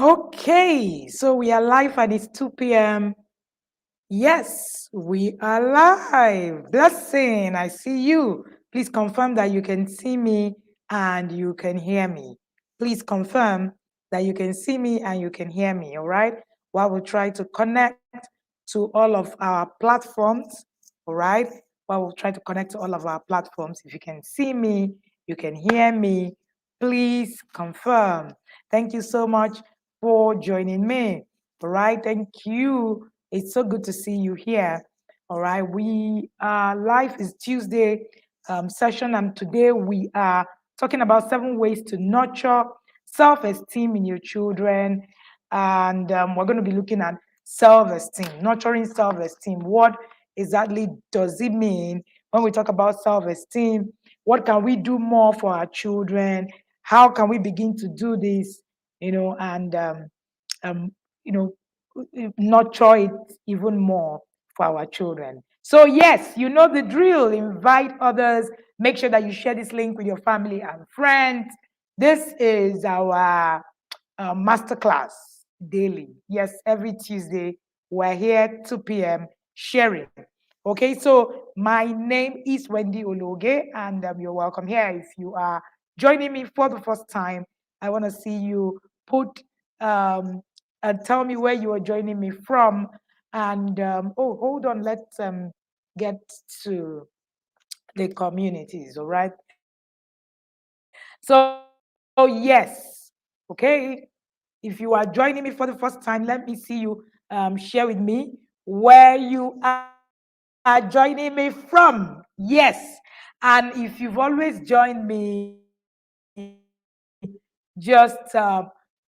Okay, so we are live and it's 2 p.m. Yes, we are live. Blessing, I see you. Please confirm that you can see me and you can hear me. Please confirm that you can see me and you can hear me, all right? While we try to connect to all of our platforms, all right? While we try to connect to all of our platforms, if you can see me, you can hear me, please confirm. Thank you so much for joining me. All right, thank you. It's so good to see you here. All right, we live is Tuesday session, and today we are talking about 7 ways to nurture self-esteem in your children, and we're going to be looking at self-esteem, nurturing self-esteem. What exactly does it mean when we talk about self-esteem? What can we do more for our children? How can we begin to do this? And um, you know, nurture it even more for our children. So, yes, you know the drill. Invite others. Make sure that you share this link with your family and friends. This is our masterclass daily. Yes, every Tuesday, we're here 2 p.m. sharing. Okay, so my name is Wendy Ologe, and you're welcome here. If you are joining me for the first time, I want to see you put and tell me where you are joining me from. And oh, hold on, let's get to the communities. All right. So yes, okay. If you are joining me for the first time, let me see you share with me where you are joining me from. Yes. And if you've always joined me, just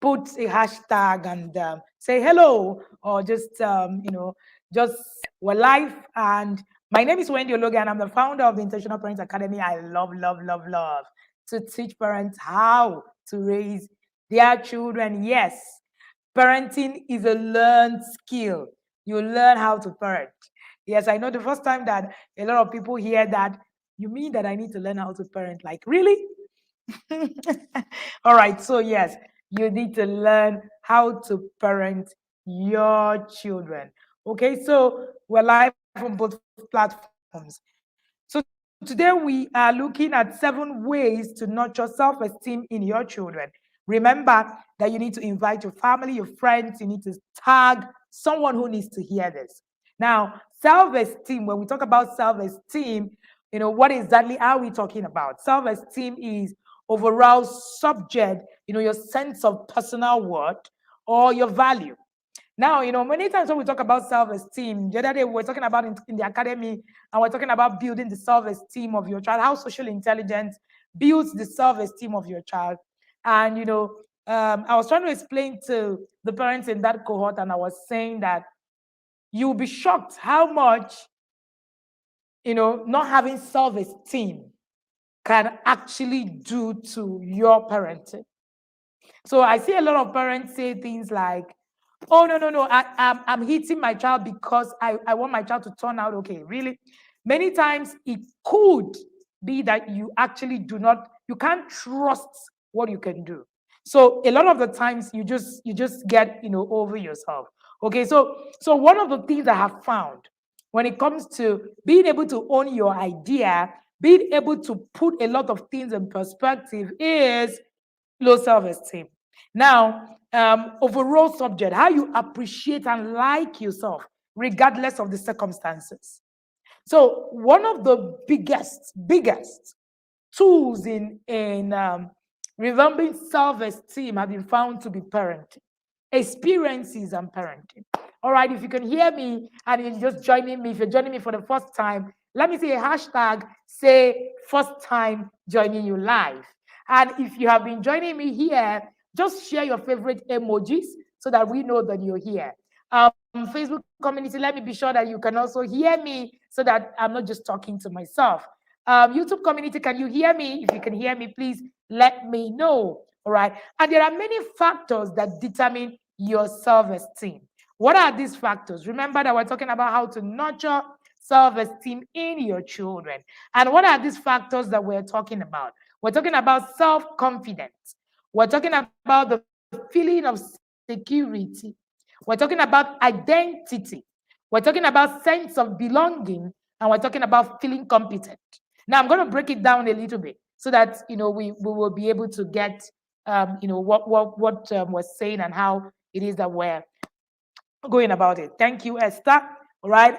put a hashtag and say hello, or just we're live. And my name is Wendy Ologa, and I'm the founder of the Intentional Parents Academy. I love to teach parents how to raise their children. Yes, parenting is a learned skill. You learn how to parent. Yes, I know the first time that a lot of people hear that, you mean that I need to learn how to parent? Like, really? All right, so yes, you need to learn how to parent your children. Okay, so we're live on both platforms. So today we are looking at 7 ways to nurture self-esteem in your children. Remember that you need to invite your family, your friends, you need to tag someone who needs to hear this. Now, self-esteem, when we talk about self-esteem, what exactly are we talking about? Self-esteem is overall subject, your sense of personal worth or your value. Now, many times when we talk about self-esteem, the other day we were talking about in the academy, and we're talking about building the self-esteem of your child, how social intelligence builds the self-esteem of your child. And, I was trying to explain to the parents in that cohort, and I was saying that you'll be shocked how much, not having self-esteem can actually do to your parenting. So I see a lot of parents say things like, oh, no, I'm hitting my child because I want my child to turn out okay. Really? Many times it could be that you actually you can't trust what you can do. So a lot of the times you just get, over yourself. Okay, so one of the things I have found when it comes to being able to own your idea, being able to put a lot of things in perspective is low self-esteem. Now, overall subject, how you appreciate and like yourself, regardless of the circumstances. So, one of the biggest tools in revamping self-esteem have been found to be parenting, experiences and parenting. All right, if you can hear me and you're just joining me, if you're joining me for the first time, let me say a hashtag, say first time joining you live. And if you have been joining me here, just share your favorite emojis so that we know that you're here. Facebook community, let me be sure that you can also hear me so that I'm not just talking to myself. YouTube community, can you hear me? If you can hear me, please let me know. All right. And there are many factors that determine your self-esteem. What are these factors? Remember that we're talking about how to nurture self-esteem in your children. And what are these factors that we're talking about? We're talking about self-confidence. We're talking about the feeling of safety. security. We're talking about identity. We're talking about sense of belonging, and we're talking about feeling competent. Now, I'm going to break it down a little bit so that we will be able to get what we're saying and how it is that we're going about it. Thank you, Esther. All right.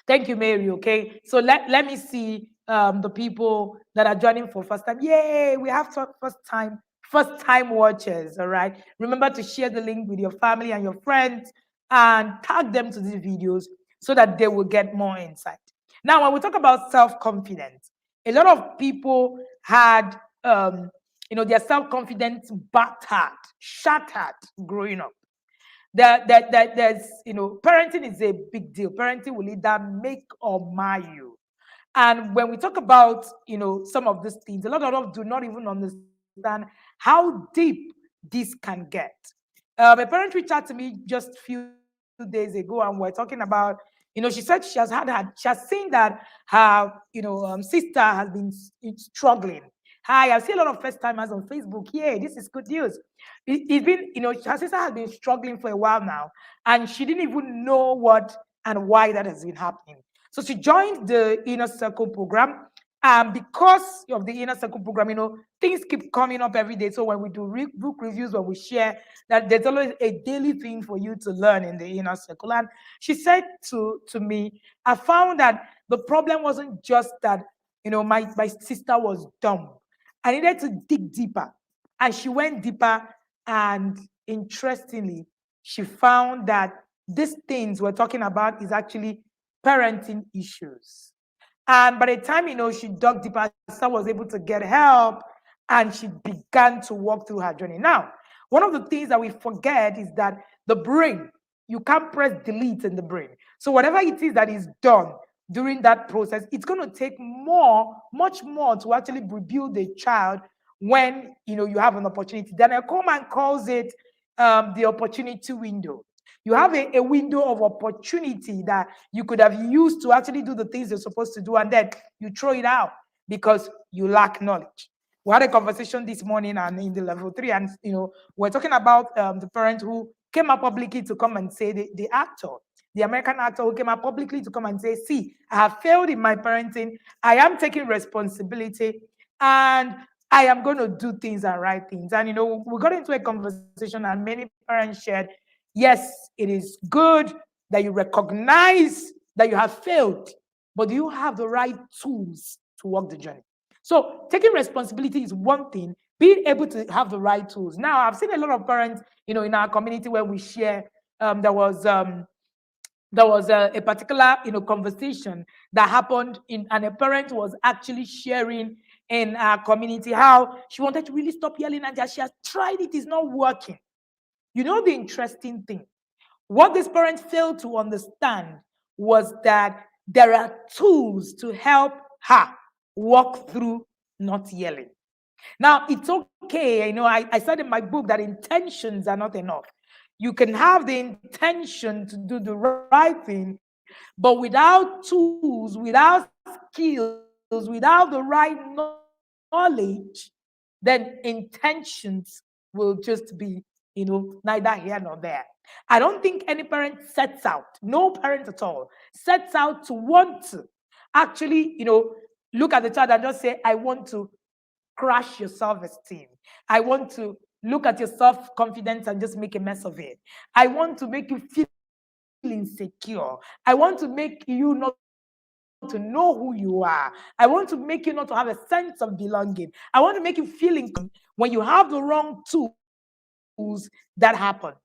Thank you, Mary. Okay. So let me see the people that are joining for first time. Yay! We have first time watchers. All right. Remember to share the link with your family and your friends and tag them to these videos so that they will get more insight. Now, when we talk about self-confidence, a lot of people had their self-confidence battered, shattered growing up. There's parenting is a big deal. Parenting will either make or mar you. And when we talk about some of these things, a lot of us do not even understand how deep this can get. A parent reached out to me just a few days ago, and we're talking about, she said she has seen that her sister has been struggling. Hi, I see a lot of first timers on Facebook. Yeah, this is good news. It's been, her sister has been struggling for a while now, and she didn't even know what and why that has been happening. So she joined the Inner Circle program. Because of the Inner Circle program, things keep coming up every day. So when we do book reviews, when we share, that there's always a daily thing for you to learn in the Inner Circle. And she said to me, I found that the problem wasn't just that, my sister was dumb. I needed to dig deeper. And she went deeper. And interestingly, she found that these things we're talking about is actually parenting issues. And by the time, she dug deeper, Esther was able to get help and she began to walk through her journey. Now, one of the things that we forget is that the brain, you can't press delete in the brain. So whatever it is that is done during that process, it's going to take much more to actually rebuild a child when, you have an opportunity. Daniel Coleman calls it the opportunity window. You have a window of opportunity that you could have used to actually do the things you're supposed to do, and then you throw it out because you lack knowledge. We had a conversation this morning and in the level 3, and we're talking about the parent who came up publicly to come and say, the actor, the American actor who came up publicly to come and say, see, I have failed in my parenting. I am taking responsibility and I am going to do things and right things. And we got into a conversation and many parents shared, yes, it is good that you recognize that you have failed, but do you have the right tools to walk the journey? So taking responsibility is one thing, being able to have the right tools. Now, I've seen a lot of parents, in our community where we share, there was a particular, conversation that happened and a parent was actually sharing in our community how she wanted to really stop yelling and that she has tried it, is not working. The interesting thing, what this parent failed to understand was that there are tools to help her walk through not yelling. Now, it's okay. I said in my book that intentions are not enough. You can have the intention to do the right thing, but without tools, without skills, without the right knowledge, then intentions will just be, neither here nor there. I don't think any parent sets out, no parent at all, sets out to want to actually, look at the child and just say, I want to crash your self-esteem. I want to look at your self-confidence and just make a mess of it. I want to make you feel insecure. I want to make you not to know who you are. I want to make you not to have a sense of belonging. I want to make you feel when you have the wrong tools, that happens.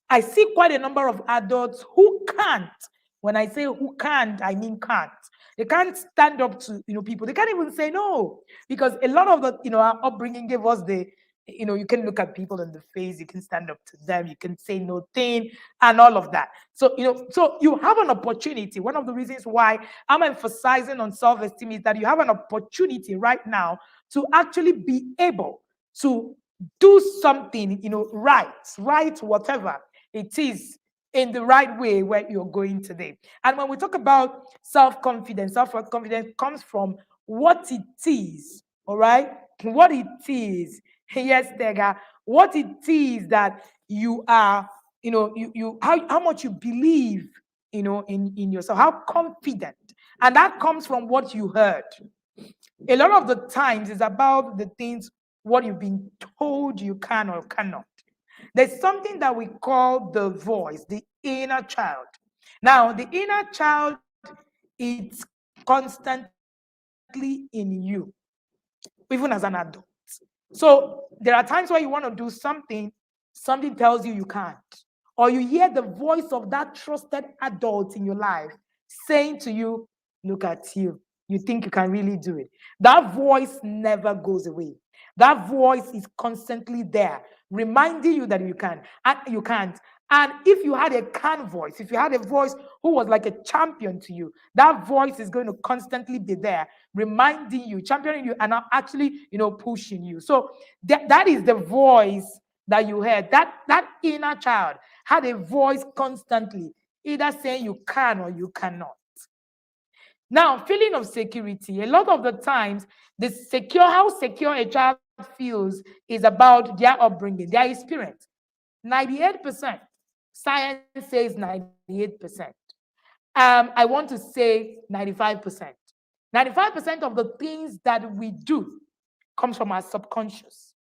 I see quite a number of adults who can't. When I say who can't, I mean can't. They can't stand up to people. They can't even say no, because a lot of the our upbringing gave us the you can look at people in the face, you can stand up to them, you can say no thing, and all of that. So you have an opportunity. One of the reasons why I'm emphasizing on self-esteem is that you have an opportunity right now to actually be able to do something, right, whatever it is, in the right way where you're going today. And when we talk about self-confidence comes from what it is, all right? What it is Yes, Tega. What it is that you are, how much you believe, in yourself, how confident. And that comes from what you heard. A lot of the times it's about the things what you've been told you can or cannot. There's something that we call the voice, the inner child. Now, the inner child, it's constantly in you, even as an adult. So there are times where you want to do something tells you you can't. Or you hear the voice of that trusted adult in your life saying to you, look at you. You think you can really do it. That voice never goes away. That voice is constantly there, reminding you that you can and you can't. And if you had a can voice, if you had a voice who was like a champion to you, that voice is going to constantly be there, reminding you, championing you, and actually, pushing you. So that is the voice that you heard. That inner child had a voice constantly, either saying you can or you cannot. Now, feeling of security, a lot of the times, how secure a child feels is about their upbringing, their experience. 98%. Science says 98%. I want to say 95%. 95% of the things that we do comes from our subconscious.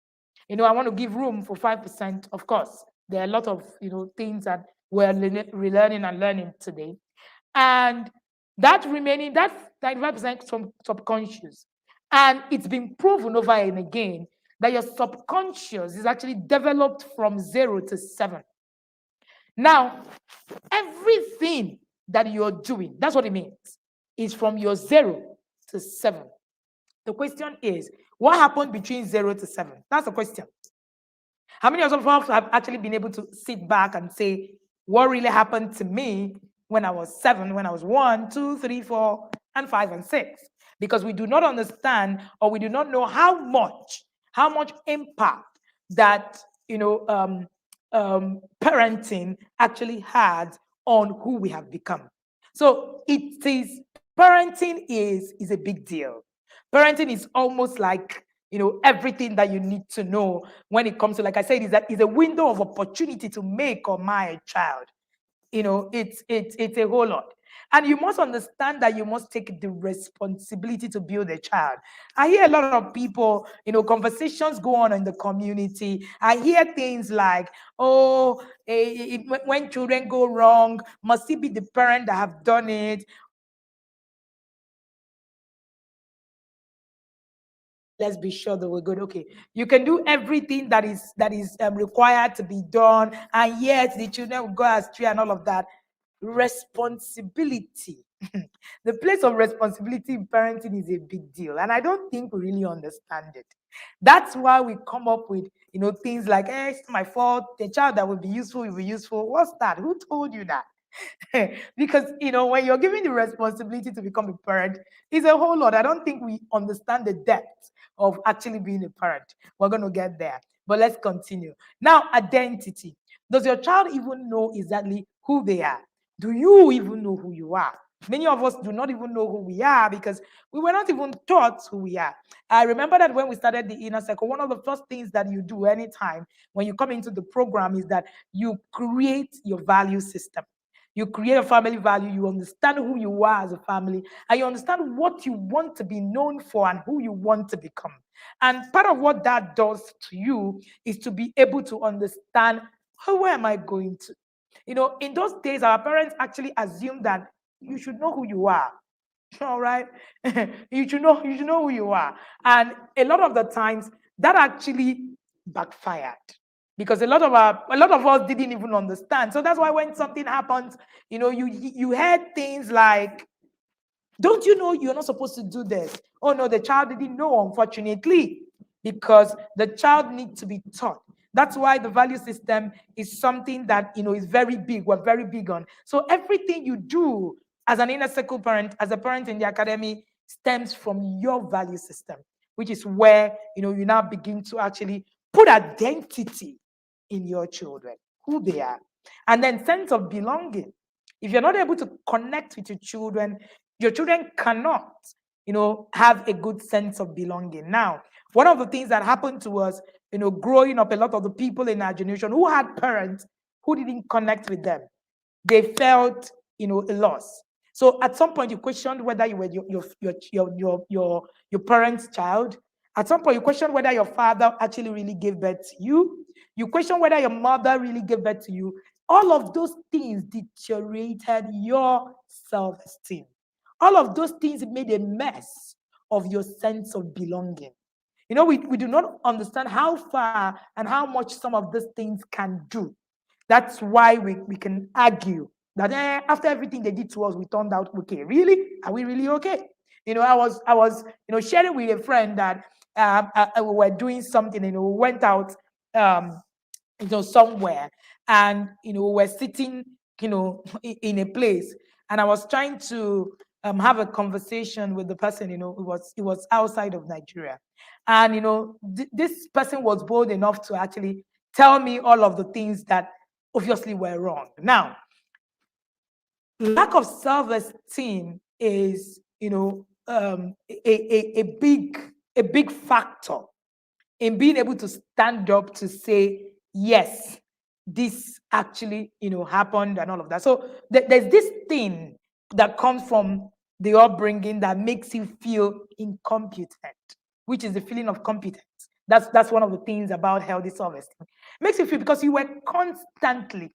I want to give room for 5%. Of course, there are a lot of things that we're relearning and learning today. And that 95% from subconscious. And it's been proven over and again that your subconscious is actually developed from 0 to 7. Now, everything that you're doing, that's what it means, is from your 0 to 7. The question is, what happened between 0 to 7? That's the question. How many of us have actually been able to sit back and say, what really happened to me when I was 7, when I was 1, 2, 3, 4, and 5, and 6? Because we do not understand, or we do not know how much impact that parenting actually had on who we have become. So parenting is a big deal. Parenting is almost like everything that you need to know when it comes to, like I said, is a window of opportunity to make or mar a child. It's a whole lot. And you must understand that you must take the responsibility to build a child. I hear a lot of people, conversations go on in the community. I hear things like, oh, when children go wrong, must it be the parent that have done it? Or let's be sure that we're good. Okay, you can do everything that is required to be done, and yet the children will go astray and all of that. Responsibility. The place of responsibility in parenting is a big deal, and I don't think we really understand it. That's why we come up with things like, it's my fault. The child that will be useful. What's that? Who told you that? Because when you're given the responsibility to become a parent, it's a whole lot. I don't think we understand the depth of actually being a parent. We're going to get there, but let's continue. Now, identity. Does your child even know exactly who they are? Do you even know who you are? Many of us do not even know who we are because we were not even taught who we are. I remember that when we started the inner circle, one of the first things that you do anytime when you come into the program is that you create your value system. You create a family value, you understand who you are as a family, and you understand what you want to be known for and who you want to become. And part of what that does to you is to be able to understand, where am I going to? In those days, our parents actually assumed that you should know who you are. All right. You should know who you are. And a lot of the times that actually backfired because a lot of us didn't even understand. So that's why when something happens, you heard things like, don't you know you're not supposed to do this? Oh no, the child didn't know, unfortunately, because the child needs to be taught. That's why the value system is something that is very big. We're very big on. So everything you do as an inner circle parent, as a parent in the academy, stems from your value system, which is where you now begin to actually put identity in your children, who they are, and then sense of belonging. If you're not able to connect with your children cannot, have a good sense of belonging. Now, one of the things that happened to us growing up, a lot of the people in our generation who had parents who didn't connect with them, they felt, a loss. So at some point, you questioned whether you were your parents' child. At some point, you questioned whether your father actually really gave birth to you. You question whether your mother really gave birth to you. All of those things deteriorated your self-esteem. All of those things made a mess of your sense of belonging. We do not understand how far and how much some of these things can do. That's why we can argue that after everything they did to us, we turned out okay. Really? Are we really okay? I was sharing with a friend that we were doing something, we went out um, somewhere, and we were sitting, in a place, and I was trying to have a conversation with the person. It was outside of Nigeria, and this person was bold enough to actually tell me all of the things that obviously were wrong. Now, lack of self-esteem is, a big factor in being able to stand up to say, yes, this actually, happened and all of that. So there's this thing that comes from the upbringing that makes you feel incompetent, which is the feeling of competence. That's one of the things about healthy self-esteem. Makes you feel because you were constantly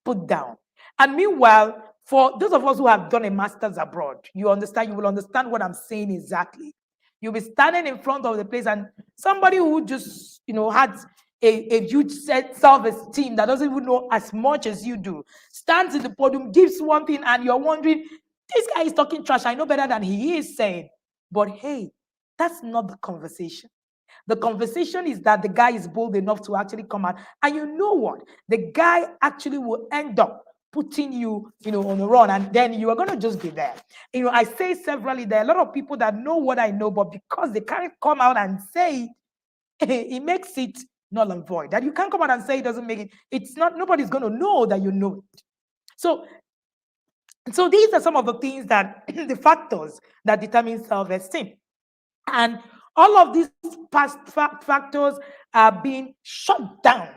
put down. And meanwhile, for those of us who have done a master's abroad, you will understand what I'm saying exactly. You'll be standing in front of the place, and somebody who just, had a huge self-esteem that doesn't even know as much as you do, stands in the podium, gives one thing, and you're wondering, this guy is talking trash. I know better than he is saying. But hey, that's not the conversation. The conversation is that the guy is bold enough to actually come out. And you know what? The guy actually will end up putting you, on the run, and then you are going to just be there. I say severally, there are a lot of people that know what I know, but because they can't come out and say it, it makes it null and void. That you can't come out and say it doesn't make it. It's not, nobody's going to know that you know it. So these are some of the things that the factors that determine self-esteem. And all of these past factors are being shut down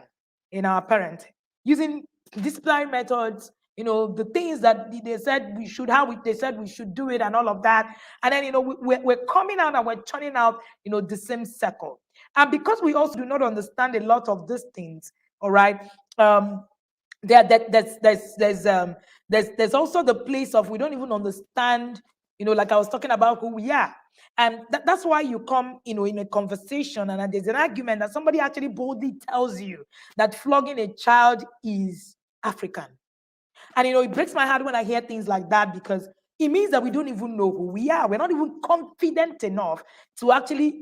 in our parenting using disciplinary methods, the things that they said we should, they said we should do it, and all of that. And then, we're coming out and we're turning out, the same circle. And because we also do not understand a lot of these things, all right, there's also the place of we don't even understand, like I was talking about who we are. And that's why you come, in a conversation, and there's an argument that somebody actually boldly tells you that flogging a child is African. And, it breaks my heart when I hear things like that, because it means that we don't even know who we are. We're not even confident enough to actually,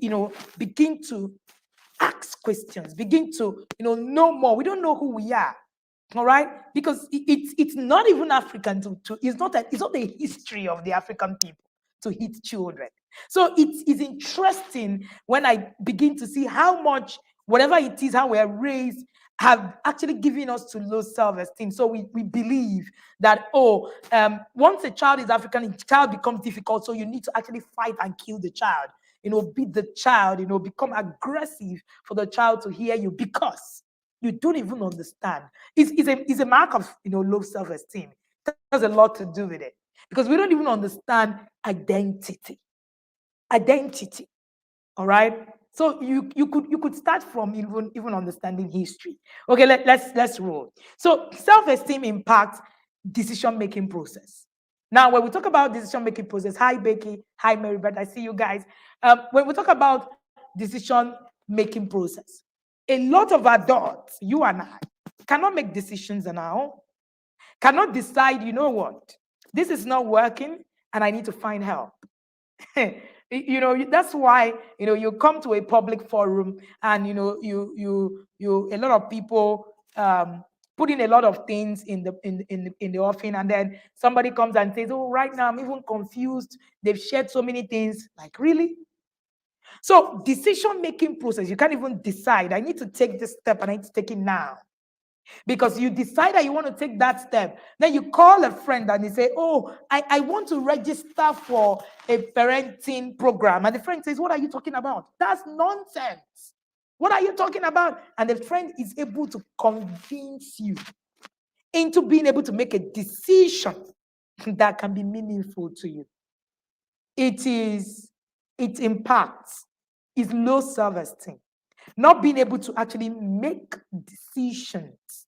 begin to ask questions, begin to, know more. We don't know who we are. All right, because it's not even African to it's not a history of the African people to hit children. So it's interesting when I begin to see how much whatever it is, how we're raised, have actually given us to low self-esteem. So we believe that, once a child is African, a child becomes difficult. So you need to actually fight and kill the child, beat the child, become aggressive for the child to hear you, because you don't even understand. It's a mark of, low self-esteem. It has a lot to do with it, because we don't even understand identity. All right. So you could start from even understanding history. Okay, let's roll. So self-esteem impacts decision-making process. Now, when we talk about decision-making process, hi Becky, hi Marybeth, I see you guys. When we talk about decision-making process, a lot of adults, you and I, cannot make decisions on our own, cannot decide, you know what, this is not working and I need to find help. That's why, you come to a public forum, and, a lot of people put in a lot of things in the offering, and then somebody comes and says, oh, right now I'm even confused. They've shared so many things. Like, really? So decision-making process, you can't even decide, I need to take this step and I need to take it now. Because you decide that you want to take that step. Then you call a friend and they say, oh, I want to register for a parenting program. And the friend says, what are you talking about? That's nonsense. What are you talking about? And the friend is able to convince you into being able to make a decision that can be meaningful to you. It impacts is low self-esteem. Not being able to actually make decisions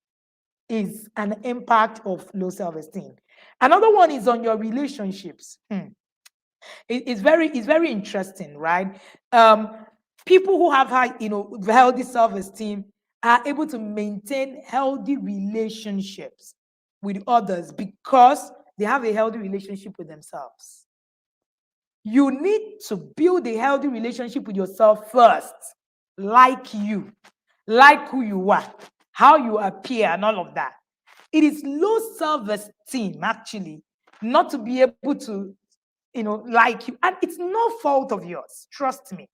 is an impact of low self-esteem. Another one is on your relationships. It's very interesting, right? People who have high, healthy self-esteem are able to maintain healthy relationships with others because they have a healthy relationship with themselves. You need to build a healthy relationship with yourself first, like you, like who you are, how you appear, and all of that. It is low self-esteem, actually, not to be able to, like you. And it's no fault of yours. Trust me.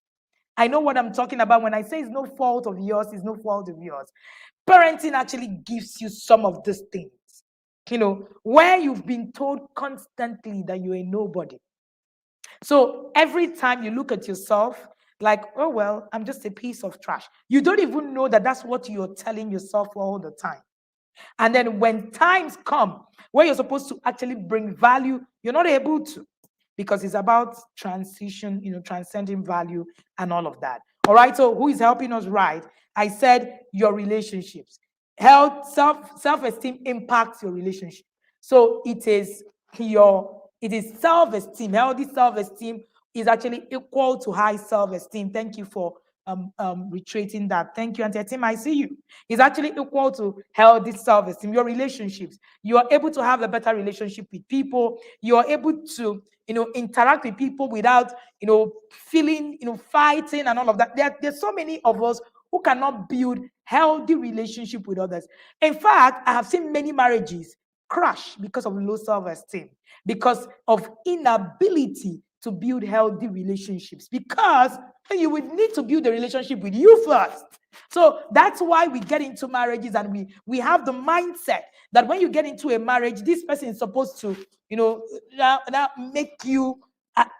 I know what I'm talking about. When I say it's no fault of yours, it's no fault of yours. Parenting actually gives you some of these things, where you've been told constantly that you're a nobody. So every time you look at yourself, like, oh, well, I'm just a piece of trash. You don't even know that that's what you're telling yourself all the time. And then when times come where you're supposed to actually bring value, you're not able to, because it's about transition, transcending value and all of that. All right. So who is helping us? Right. I said your relationships. Health, self-esteem impacts your relationship. So it is self-esteem. Healthy self-esteem is actually equal to high self-esteem. Thank you for reiterating that. Thank you, Auntie Tim. I see you. It's actually equal to healthy self-esteem. Your relationships, you are able to have a better relationship with people. You are able to, interact with people without, feeling, fighting and all of that. There's so many of us who cannot build healthy relationship with others. In fact, I have seen many marriages crash because of low self-esteem, because of inability to build healthy relationships, because you would need to build a relationship with you first. So that's why we get into marriages, and we have the mindset that when you get into a marriage, this person is supposed to, now make you.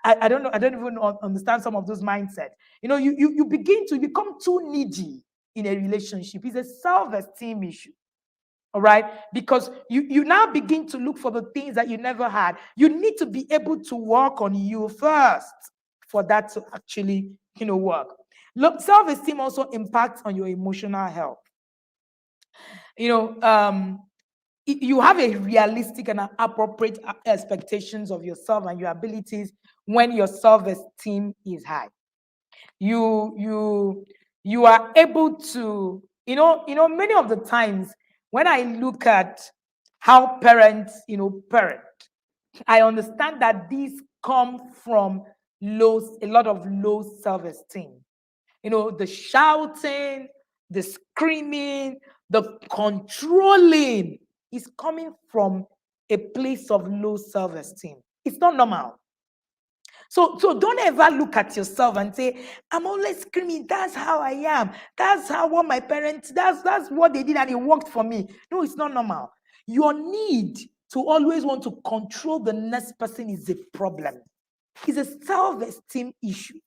I don't know. I don't even understand some of those mindsets. You begin to become too needy in a relationship. It's a self-esteem issue. All right, because you now begin to look for the things that you never had. You need to be able to work on you first for that to actually work. Look, self-esteem also impacts on your emotional health. You have a realistic and appropriate expectations of yourself and your abilities when your self-esteem is high. You are able to, many of the times when I look at how parents, parent, I understand that these come from a lot of low self-esteem. The shouting, the screaming, the controlling is coming from a place of low self-esteem. It's not normal. So don't ever look at yourself and say, I'm always screaming. That's how I am. That's what my parents, that's what they did and it worked for me. No, it's not normal. Your need to always want to control the next person is a problem. It's a self-esteem issue.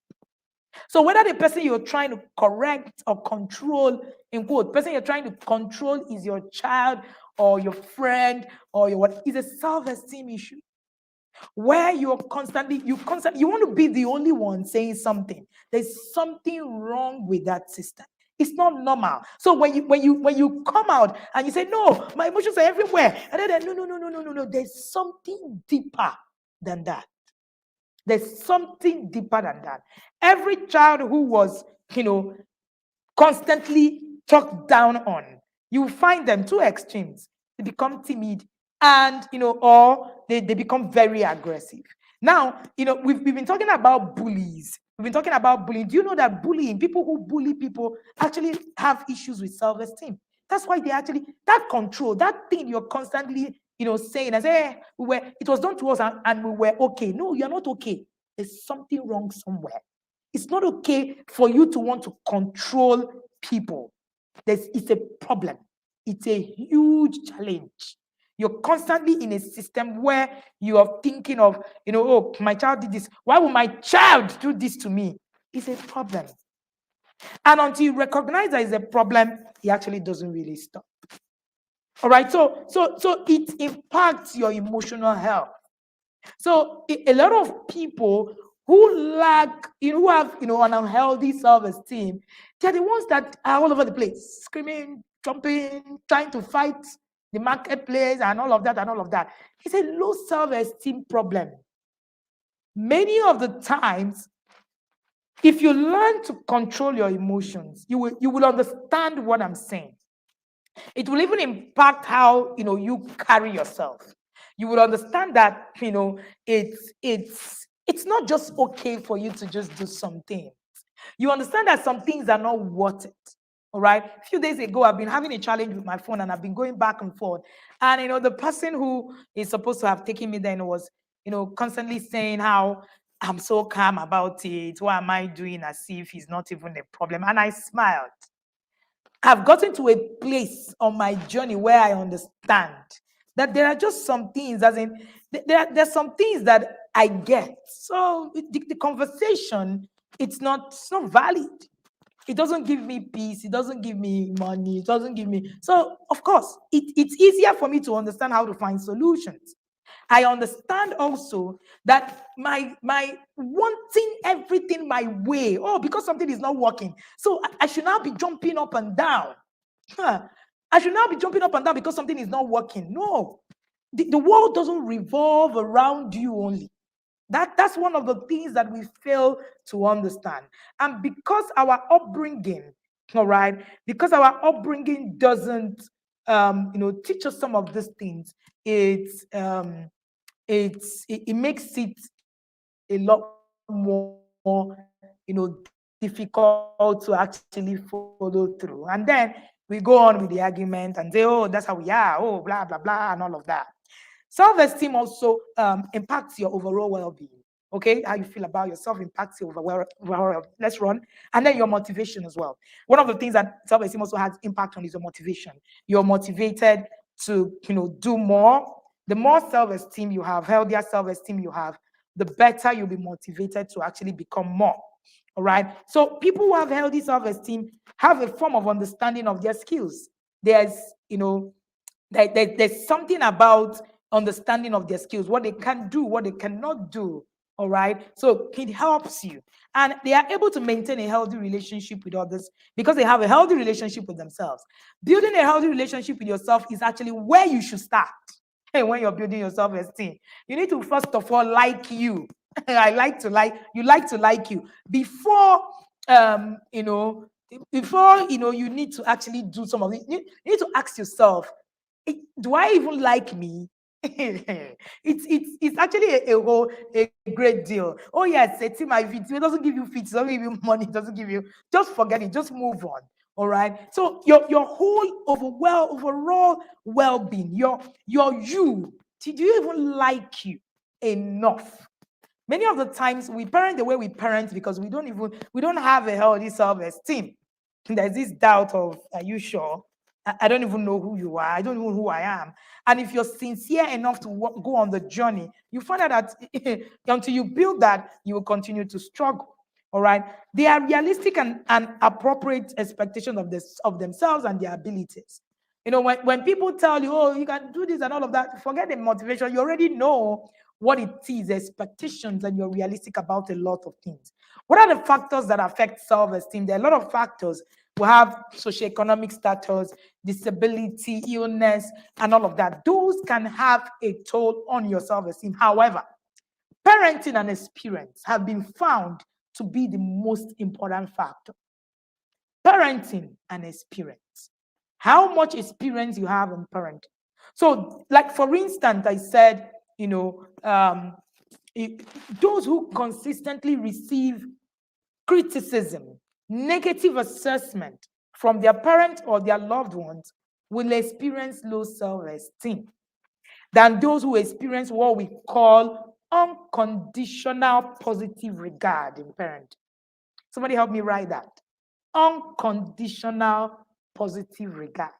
So whether the person you're trying to correct or control, in quote, person you're trying to control is your child or your friend or your what, is a self-esteem issue. Where you want to be the only one saying something. There's something wrong with that system. It's not normal. So when you come out and you say, no, my emotions are everywhere, and then no, there's something deeper than that. There's something deeper than that. Every child who was, constantly talked down on, you find them two extremes. They become timid and, or they become very aggressive. Now, we've been talking about bullies. We've been talking about bullying. Do you know that bullying, people who bully people actually have issues with self-esteem? That's why they actually, that control, that thing you're constantly, saying, and say, it was done to us and we were okay. No, you're not okay. There's something wrong somewhere. It's not okay for you to want to control people. It's a problem. It's a huge challenge. You're constantly in a system where you are thinking of, oh, my child did this. Why would my child do this to me? It's a problem. And until you recognize there is a problem, it actually doesn't really stop. All right. So it impacts your emotional health. So a lot of people who lack, who have, an unhealthy self-esteem, they're the ones that are all over the place, screaming, jumping, trying to fight the marketplace and all of that and all of that. It's a low self-esteem problem. Many of the times, if you learn to control your emotions, you will understand what I'm saying. It will even impact how you carry yourself. You will understand that it's not just okay for you to just do something. You understand that some things are not worth it. All right. A few days ago, I've been having a challenge with my phone and I've been going back and forth. And the person who is supposed to have taken me then was, constantly saying how I'm so calm about it. What am I doing as if it's not even a problem? And I smiled. I've gotten to a place on my journey where I understand that there are just some things, as in, there's some things that I get. So the conversation, it's not valid. It doesn't give me peace. It doesn't give me money. It doesn't give me. So, of course, it's easier for me to understand how to find solutions. I understand also that my wanting everything my way, because something is not working. So I should now be jumping up and down. Huh. I should now be jumping up and down because something is not working. No. The world doesn't revolve around you only. That's one of the things that we fail to understand. And because our upbringing, all right, because our upbringing doesn't teach us some of these things, it makes it a lot more difficult to actually follow through. And then we go on with the argument and say, oh, that's how we are, oh, blah blah blah, and all of that. Self-esteem also impacts your overall well-being. Okay, how you feel about yourself impacts your overall. Let's run, and then your motivation as well. One of the things that self-esteem also has impact on is your motivation. You're motivated to do more. The more self-esteem you have, healthier self-esteem you have, the better you'll be motivated to actually become more. All right. So people who have healthy self-esteem have a form of understanding of their skills. There's, there's something about understanding of their skills, what they can do, what they cannot do. All right. So it helps you. And they are able to maintain a healthy relationship with others because they have a healthy relationship with themselves. Building a healthy relationship with yourself is actually where you should start. And when you're building your self-esteem, you need to first of all like you. You like to like you before you need to actually do some of it. You need to ask yourself, do I even like me? It's actually a great deal. Oh yes, it's in my video. It doesn't give you fit, it doesn't give you money, it doesn't give you. Just forget it. Just move on. All right. So your whole overall well-being, your you. Do you even like you enough? Many of the times we parent the way we parent because we don't have a healthy self-esteem. There's this doubt of, are you sure? I don't even know who you are. I don't know who I am. And if you're sincere enough to go on the journey, you find out that until you build that, you will continue to struggle. All right. They are realistic and appropriate expectations of themselves and their abilities. When people tell you, oh, you can do this and all of that, forget the motivation. You already know what it is, expectations, and you're realistic about a lot of things. What are the factors that affect self-esteem? There are a lot of factors. We have socioeconomic status, disability, illness, and all of that. Those can have a toll on your self-esteem. However, parenting and experience have been found to be the most important factor. Parenting and experience. How much experience you have in parenting. So, like for instance, I said, those who consistently receive criticism, negative assessment from their parents or their loved ones will experience low self-esteem than those who experience what we call unconditional positive regard in parenting. Somebody help me write that. Unconditional positive regard.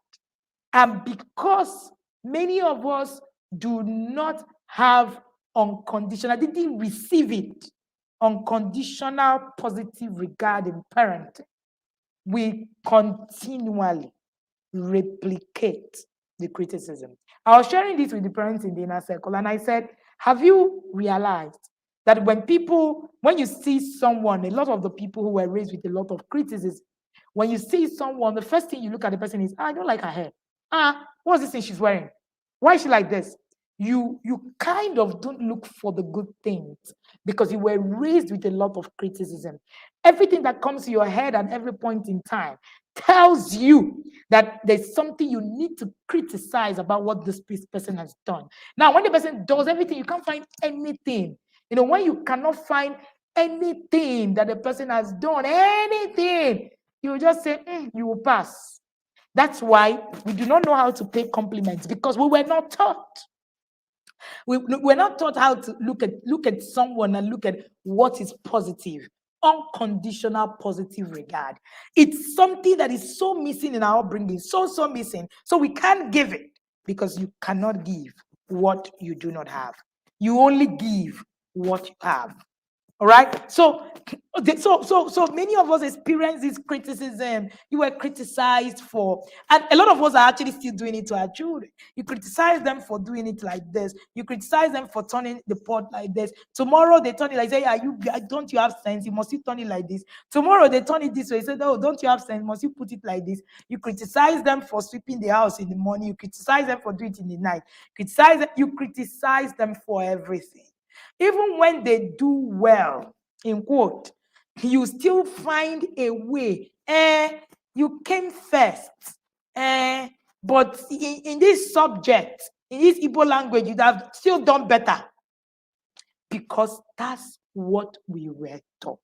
And because many of us do not have unconditional, didn't receive it, unconditional positive regard in parenting, we continually replicate the criticism. I was sharing this with the parents in the inner circle, and I said, have you realized that when you see someone, a lot of the people who were raised with a lot of criticism, when you see someone, the first thing you look at the person is, I don't like her hair. What's this thing she's wearing? Why is she like this? You kind of don't look for the good things because you were raised with a lot of criticism. Everything that comes to your head at every point in time tells you that there's something you need to criticize about what this person has done. Now, when the person does everything, you can't find anything. When you cannot find anything that the person has done, anything, you just say, you will pass. That's why we do not know how to pay compliments, because we were not taught. We're not taught how to look at someone and look at what is positive, unconditional positive regard. It's something that is so missing in our upbringing, so missing. So we can't give it, because you cannot give what you do not have. You only give what you have. All right. So many of us experience this criticism. You were criticized for, and a lot of us are actually still doing it to our children. You criticize them for doing it like this. You criticize them for turning the pot like this. Tomorrow they turn it like, say, don't you have sense? You must turn it like this. Tomorrow they turn it this way. Say, oh, don't you have sense? Must you put it like this? You criticize them for sweeping the house in the morning. You criticize them for doing it in the night. You criticize them for everything. Even when they do well, in quote, you still find a way. You came first. But in this subject, in this Igbo language, you'd have still done better. Because that's what we were taught.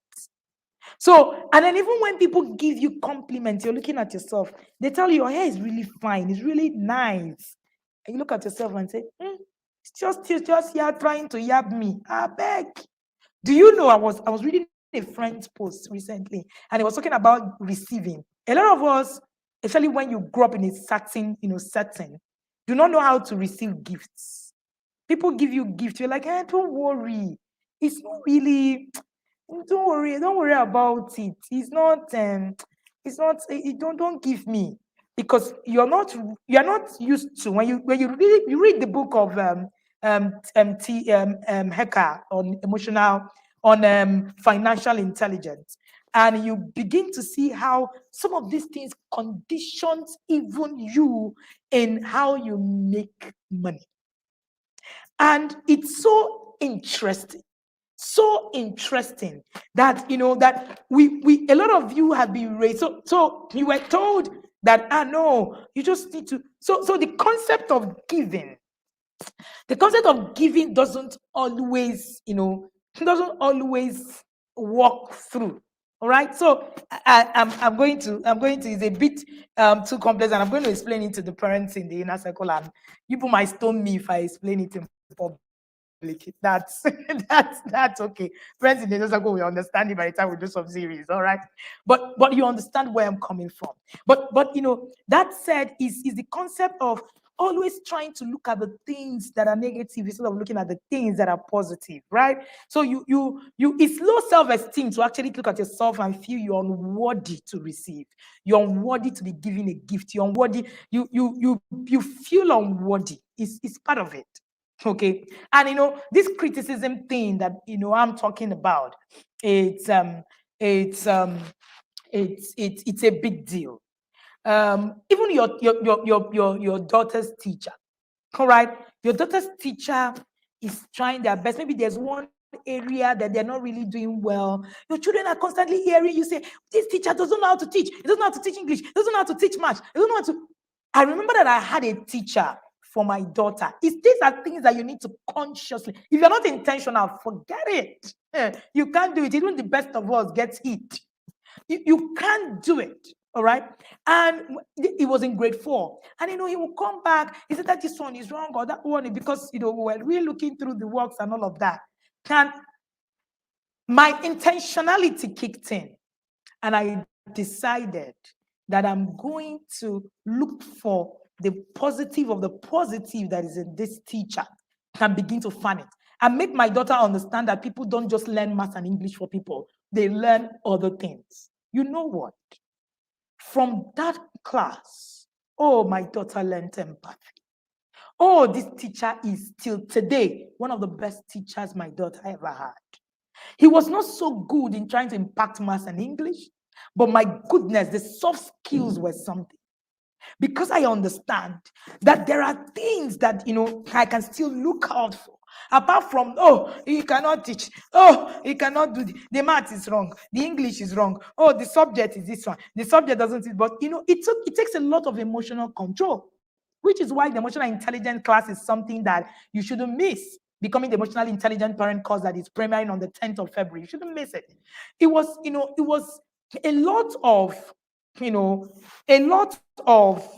So, and then even when people give you compliments, you're looking at yourself, they tell you your hair is really fine, it's really nice. And you look at yourself and say, it's just here trying to yab me. I beg. Do you know I was reading a friend's post recently, and it was talking about receiving. A lot of us, especially when you grow up in a certain, setting, do not know how to receive gifts. People give you gifts, you're like, don't worry. It's not really, don't worry about it. It's not, don't give me. Because you're not used to, when you read the book of Hacker on financial intelligence, and you begin to see how some of these things conditions even you in how you make money. And it's so interesting that that we a lot of you have been raised, so you were told that no, you just need to, so the concept of giving doesn't always walk through. All right, so I'm going to it's a bit too complex, and I'm going to explain it to the parents in the inner circle, and people might stone me if I explain it in public. That's that's okay. Friends in the inner circle will understand it by the time we do some series. All right, but you understand where I'm coming from. But that said, is the concept of always trying to look at the things that are negative instead of looking at the things that are positive, right? So it's low self-esteem to actually look at yourself and feel you're unworthy to receive. You're unworthy to be given a gift. You're unworthy. You feel unworthy. It's part of it. Okay. And this criticism thing that I'm talking about, it's a big deal. Even your daughter's teacher, all right? Your daughter's teacher is trying their best. Maybe there's one area that they're not really doing well. Your children are constantly hearing you say, this teacher doesn't know how to teach. He doesn't know how to teach English. He doesn't know how to teach math. He doesn't know how to. I remember that I had a teacher for my daughter. These are things that you need to consciously. If you're not intentional, forget it. You can't do it. Even the best of us gets hit. You can't do it. All right. And it was in grade 4. And he will come back. He said that this one is wrong or that one, because we were really looking through the works and all of that. And my intentionality kicked in. And I decided that I'm going to look for the positive of the positive that is in this teacher and begin to fan it. And make my daughter understand that people don't just learn math and English for people. They learn other things. You know what? From that class, oh, my daughter learned empathy. Oh, this teacher is still today one of the best teachers my daughter ever had. He was not so good in trying to impact maths and English, but my goodness, the soft skills were something. Because I understand that there are things that I can still look out for. Apart from, oh, he cannot teach, oh, he cannot do the math is wrong, the English is wrong, oh, the subject is this one, the subject doesn't, but it takes a lot of emotional control, which is why the emotional intelligence class is something that you shouldn't miss. Becoming the emotionally intelligent parent course that is premiering on the 10th of February. You shouldn't miss it. It was a lot of, you know, a lot of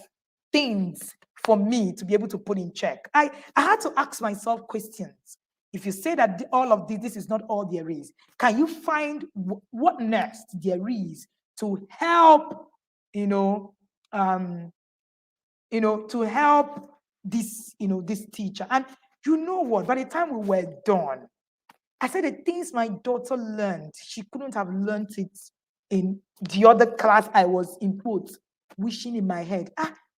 things for me to be able to put in check. I had to ask myself questions. If you say that all of this is not all there is, can you find what next there is to help, you know, um, to help this teacher? And you know what? By the time we were done, I said the things my daughter learned, she couldn't have learned it in the other class I was in quotes, wishing in my head,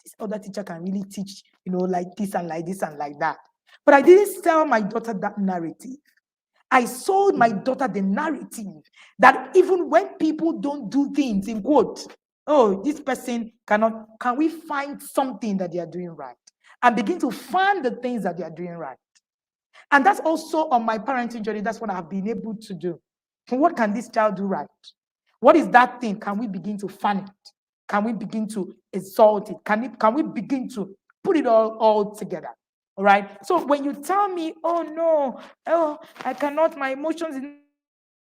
this other teacher can really teach, like this and like this and like that. But I didn't tell my daughter that narrative. I sold my daughter the narrative that even when people don't do things in quotes, oh, this person can we find something that they are doing right? And begin to find the things that they are doing right. And that's also on my parenting journey. That's what I've been able to do. What can this child do right? What is that thing? Can we begin to fan it? Can we begin to exalt it? Can we begin to put it all together? All right. So when you tell me, oh no, oh, I cannot, my emotions is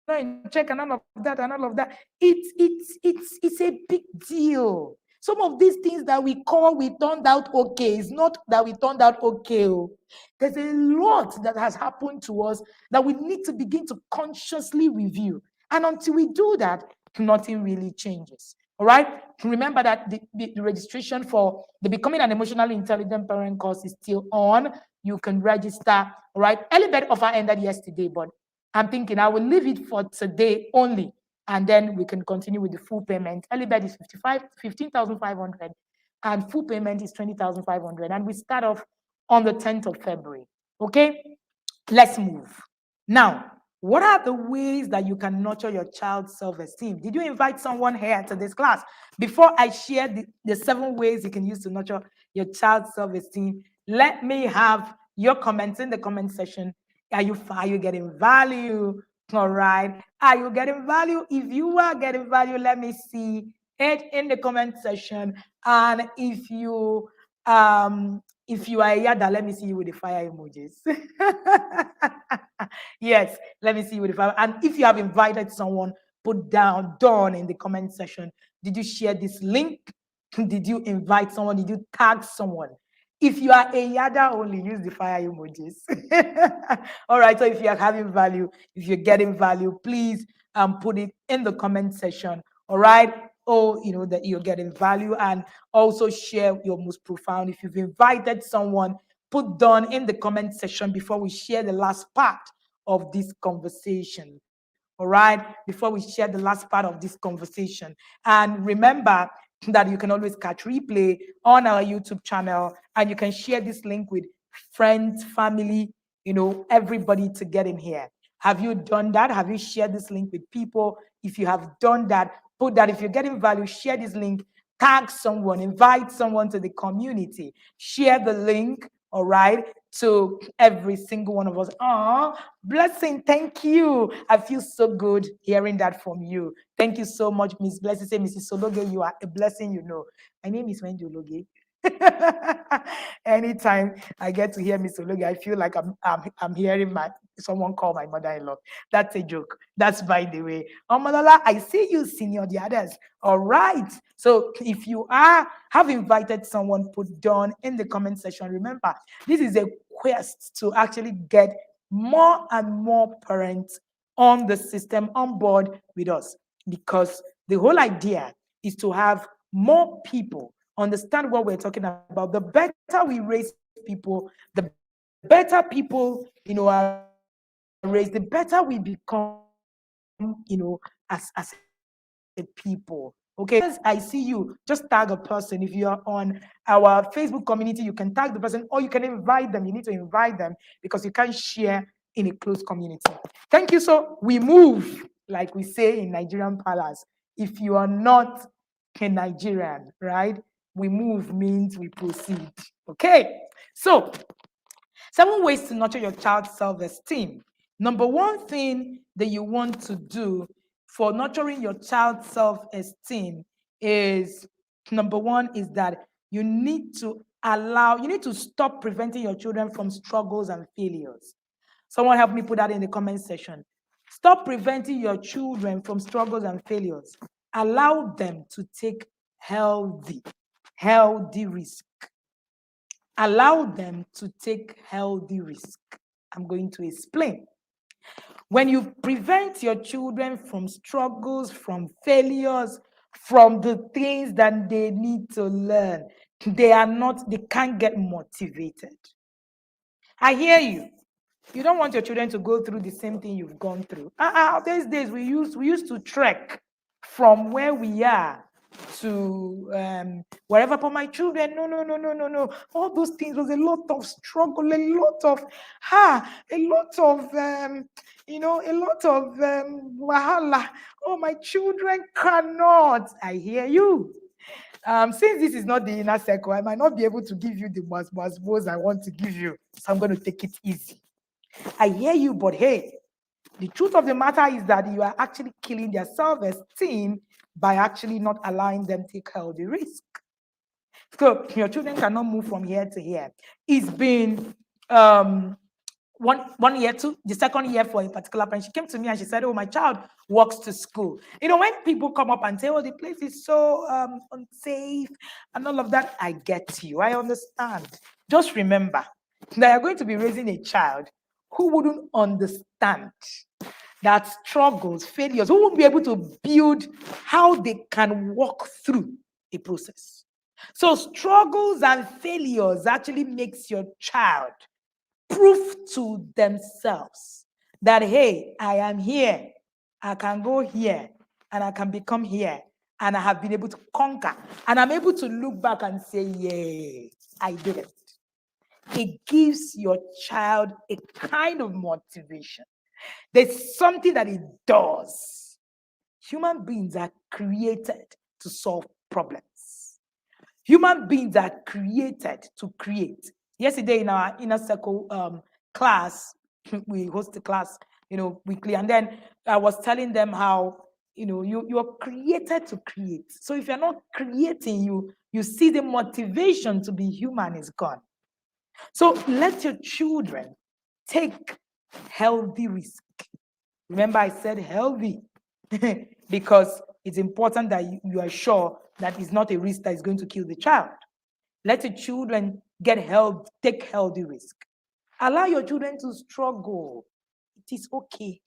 not in check and all of that, it's a big deal. Some of these things that we turned out okay, it's not that we turned out okay. There's a lot that has happened to us that we need to begin to consciously review. And until we do that, nothing really changes. All right. Remember that the registration for the Becoming an Emotionally Intelligent Parent course is still on. You can register. All right. Early bird offer ended yesterday, but I'm thinking I will leave it for today only, and then we can continue with the full payment. Early bird is 15,500, and full payment is 20,500, and we start off on the 10th of February. Okay, let's move. Now, what are the ways that you can nurture your child's self-esteem? Did you invite someone here to this class? Before I share the 7 ways you can use to nurture your child's self-esteem, let me have your comments in the comment section. Are you getting value? All right. Are you getting value? If you are getting value, let me see it in the comment section. And if you are a yada, let me see you with the fire emojis. Yes, let me see you with the fire. And if you have invited someone, put down done in the comment section. Did you share this link? Did you invite someone? Did you tag someone? If you are a yada only, use the fire emojis. All right. So if you are having value, if you're getting value, please put it in the comment section. All right. Oh, that you're getting value, and also share your most profound. If you've invited someone, put down in the comment section before we share the last part of this conversation. All right. Before we share the last part of this conversation. And remember that you can always catch replay on our YouTube channel, and you can share this link with friends, family, everybody to get in here. Have you done that? Have you shared this link with people? If you have done that, put that. If you're getting value, share this link, tag someone, invite someone to the community, share the link, all right, to every single one of us. Blessing, thank you. I feel so good hearing that from you. Thank you so much, Miss Blessing. Say, Mrs. Sologe, you are a blessing, My name is Wendy Ologe. Anytime I get to hear Miss Ologe, I feel like I'm hearing someone call my mother-in-law. That's a joke. That's by the way. Omalola, I see you, senior the others. All right. So if you have invited someone, put down in the comment section. Remember, this is a quest to actually get more and more parents on the system, on board with us, because the whole idea is to have more people understand what we're talking about. The better we raise people, the better people, are raised, the better we become, as a people. All right. So Okay, as I see you, just tag a person. If you're on our Facebook community, you can tag the person or you can invite them. You need to invite them because you can't share in a closed community. Thank you. So we move, like we say in Nigerian Palace. If you are not a Nigerian, right? We move means we proceed. Okay. So 7 ways to nurture your child's self-esteem. Number one thing that you want to do for nurturing your child's self-esteem is, number one, is that you need to stop preventing your children from struggles and failures. Someone help me put that in the comment section. Stop preventing your children from struggles and failures. Allow them to take healthy risk. Allow them to take healthy risk. I'm going to explain. When you prevent your children from struggles, from failures, from the things that they need to learn, they can't get motivated. I hear you. You don't want your children to go through the same thing you've gone through. These days we used to trek from where we are to wherever. For my children, no. All those things was a lot of struggle, a lot of wahala. Oh, my children cannot. I hear you. Since this is not the inner circle, I might not be able to give you the most I want to give you. So I'm going to take it easy. I hear you, but hey, the truth of the matter is that you are actually killing their self-esteem by actually not allowing them to take healthy risk. So your children cannot move from here to here. It's been one year to the second year for a particular parent. She came to me and she said, "Oh, my child walks to school." You know, when people come up and say, "Oh, the place is so unsafe," and all of that, I get you. I understand. Just remember that you're going to be raising a child who wouldn't understand that struggles, failures, who won't be able to build how they can walk through a process. So struggles and failures actually makes your child prove to themselves that, hey, I am here, I can go here, and I can become here, and I have been able to conquer, and I'm able to look back and say, yeah, I did it. It gives your child a kind of motivation. There's something that it does. Human beings are created to solve problems. Human beings are created to create. Yesterday in our inner circle class, we host the class, weekly, and then I was telling them how you're created to create. So if you're not creating, you see the motivation to be human is gone. So let your children take healthy risk. Remember, I said healthy because it's important that you are sure that it's not a risk that is going to kill the child. Let your children take healthy risk. Allow your children to struggle. It is okay.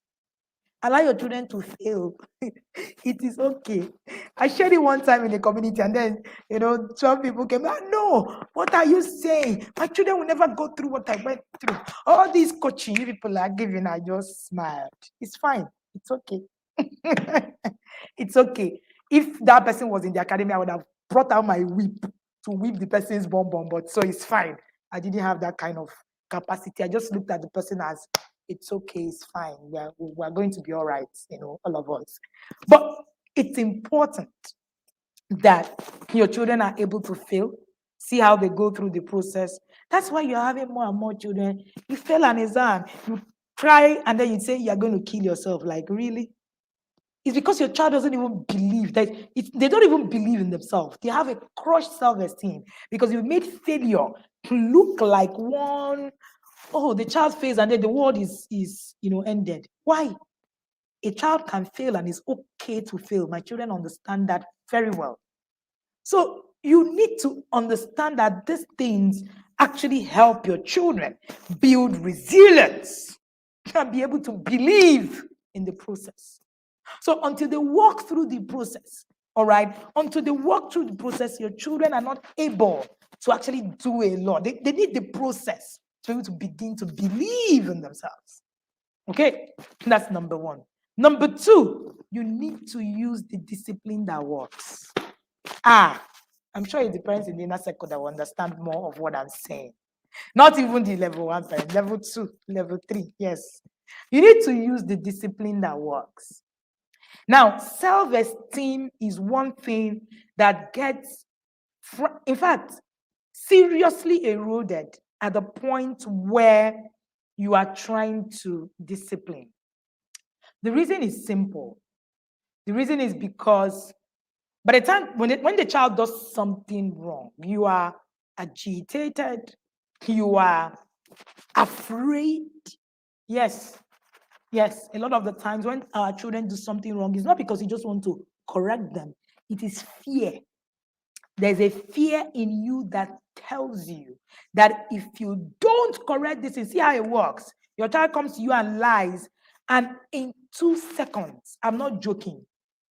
Allow your children to fail. It is okay. I shared it one time in the community, and then some people came, no, what are you saying? My children will never go through what I went through. All these coaching you people are giving, I just smiled. It's fine. It's okay. It's okay. If that person was in the academy, I would have brought out my whip to whip the person's bum, but so it's fine. I didn't have that kind of capacity. I just looked at the person as, it's okay, it's fine. We're going to be all right, all of us. But it's important that your children are able to fail, see how they go through the process. That's why you're having more and more children. You fail an exam, you cry, and then you say you're going to kill yourself. Like, really? It's because your child doesn't even believe that they don't even believe in themselves. They have a crushed self-esteem because you made failure look like the child fails and then the world is ended. Why? A child can fail and it's okay to fail. My children understand that very well. So you need to understand that these things actually help your children build resilience and be able to believe in the process. So until they walk through the process, all right, until they walk through the process, your children are not able to actually do a lot. They need the process to be able to begin to believe in themselves. Okay, that's number one. Number two, you need to use the discipline that works. I'm sure it's the parents in the inner circle that will understand more of what I'm saying. Not even the level one parent, level two, level three. Yes. You need to use the discipline that works. Now, self-esteem is one thing that gets, in fact, seriously eroded at the point where you are trying to discipline. The reason is simple. The reason is because by the time when the child does something wrong, you are agitated, you are afraid. Yes, yes. A lot of the times when our children do something wrong, it's not because you just want to correct them, it is fear. There's a fear in you that tells you that if you don't correct this, and see how it works. Your child comes to you and lies, and in 2 seconds, I'm not joking,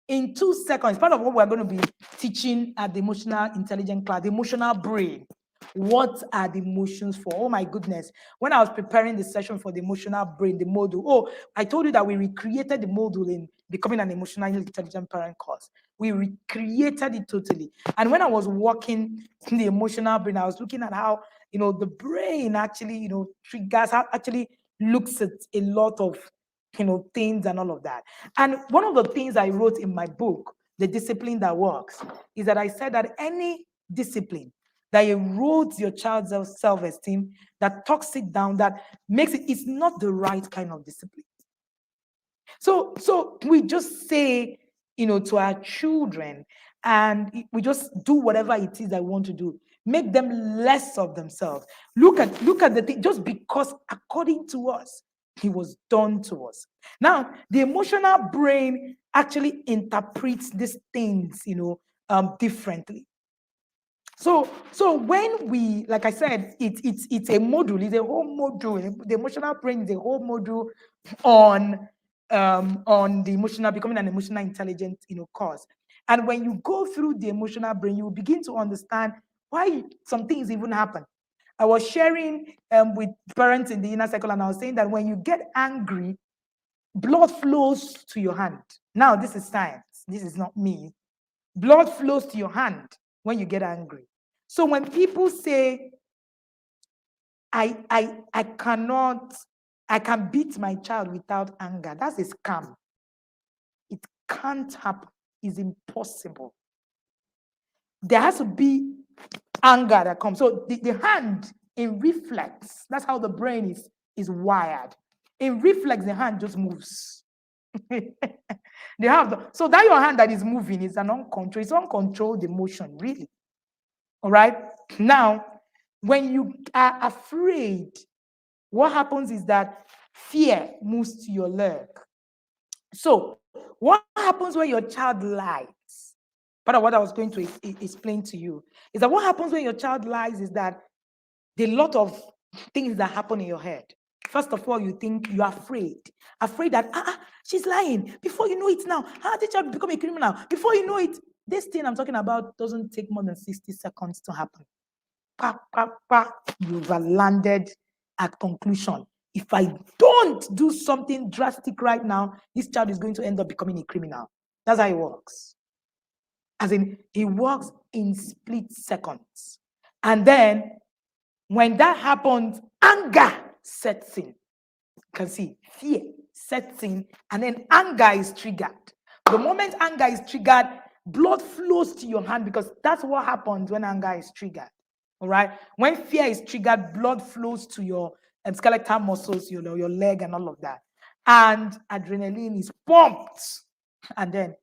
in 2 seconds, part of what we're going to be teaching at the emotional intelligence class, the emotional brain. What are the emotions for? Oh my goodness. When I was preparing the session for the emotional brain, the module, oh, I told you that we recreated the module in becoming an emotionally intelligent parent course. We recreated it totally. And when I was working in the emotional brain, I was looking at how, the brain actually, triggers, how actually looks at a lot of things and all of that. And one of the things I wrote in my book, The Discipline That Works, is that I said that any discipline that erodes your child's self-esteem, that talks it down, that makes it's not the right kind of discipline. So we just say, to our children, and we just do whatever it is they want to do. Make them less of themselves. Look at the thing, just because according to us, it was done to us. Now, the emotional brain actually interprets these things, differently. So when we, like I said, it's a module, it's a whole module. The emotional brain is a whole module on the emotional, becoming an emotional intelligent, course. And when you go through the emotional brain, you begin to understand why some things even happen. I was sharing with parents in the inner circle, and I was saying that when you get angry, blood flows to your hand. Now, this is science. This is not me. Blood flows to your hand when you get angry. So when people say, I can beat my child without anger, that's a scam. It can't happen. It's impossible. There has to be anger that comes. So the hand in reflex, that's how the brain is wired. In reflex, the hand just moves. So that your hand that is moving is an uncontrolled, it's uncontrolled emotion, really. All right. Now, when you are afraid, what happens is that fear moves to your leg. So, what happens when your child lies? Part of what I was going to explain to you is that what happens when your child lies is that there are a lot of things that happen in your head. First of all, you think you're afraid that she's lying. Before you know it now, the child become a criminal. Before you know it, this thing I'm talking about doesn't take more than 60 seconds to happen. You've landed at conclusion. If I don't do something drastic right now, this child is going to end up becoming a criminal. That's how it works. As in, it works in split seconds. And then when that happens, anger sets in. You can see fear sets in, and then anger is triggered. The moment anger is triggered, blood flows to your hand, because that's what happens when anger is triggered. All right. When fear is triggered, blood flows to your skeletal muscles, your leg, and all of that. And adrenaline is pumped, and then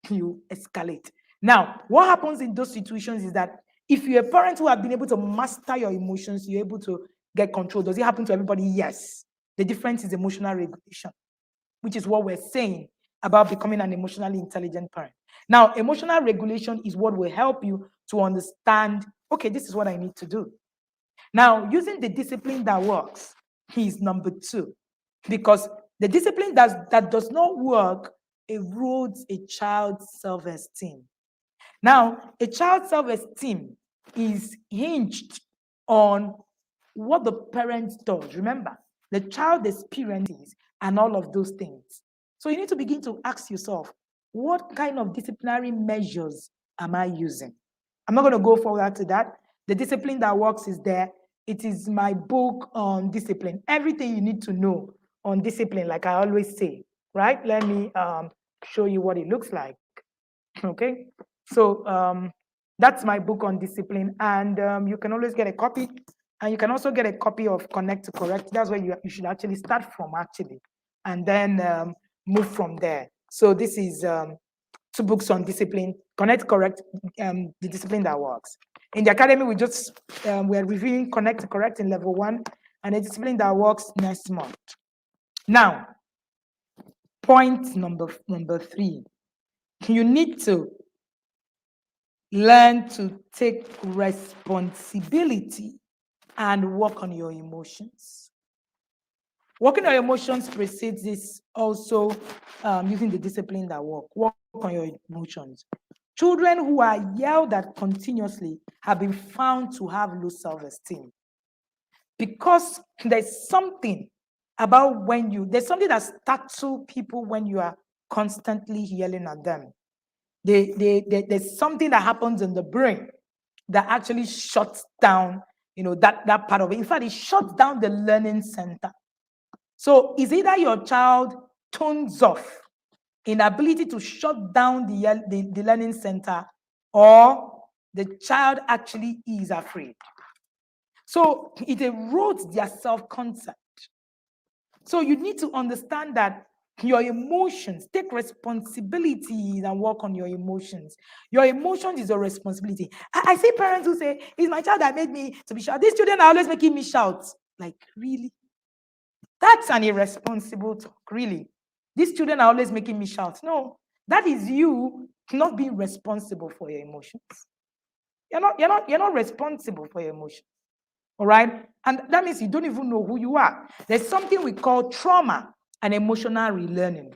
you escalate. Now, what happens in those situations is that if you're a parent who have been able to master your emotions, you're able to get control. Does it happen to everybody? Yes. The difference is emotional regulation, which is what we're saying about becoming an emotionally intelligent parent. Now, emotional regulation is what will help you to understand, okay, this is what I need to do. Now, using the discipline that works is number two, because the discipline that does not work erodes a child's self-esteem. Now, a child's self-esteem is hinged on what the parent does. Remember, the child experiences and all of those things. So you need to begin to ask yourself, what kind of disciplinary measures am I using? I'm not going to go forward to that. The discipline that works is there. It is my book on discipline. Everything you need to know on discipline, like I always say, right? Let me show you what it looks like. Okay. So that's my book on discipline. And you can always get a copy. And you can also get a copy of Connect to Correct. That's where you should actually start from, actually. And then move from there. So this is 2 books on discipline. Connect, Correct, the discipline that works. In the academy, we're reviewing Connect to Correct in level 1 and a discipline that works next month. Now, point number 3. You need to learn to take responsibility and work on your emotions. Working on your emotions precedes this also using the discipline that work on your emotions. Children who are yelled at continuously have been found to have low self-esteem because there's something about there's something that startles people when you are constantly yelling at them. There's something that happens in the brain that actually shuts down, that part of it. In fact, it shuts down the learning center. So it's either your child turns off inability to shut down the learning center, or the child actually is afraid. So it erodes their self-concept. So you need to understand that your emotions, take responsibility and work on your emotions. Your emotions is your responsibility. I see parents who say, it's my child that made me to be shout. These children are always making me shout. Like, really? That's an irresponsible talk, really. These children are always making me shout. No, that is you not being responsible for your emotions. You're not responsible for your emotions. All right? And that means you don't even know who you are. There's something we call trauma and emotional relearning.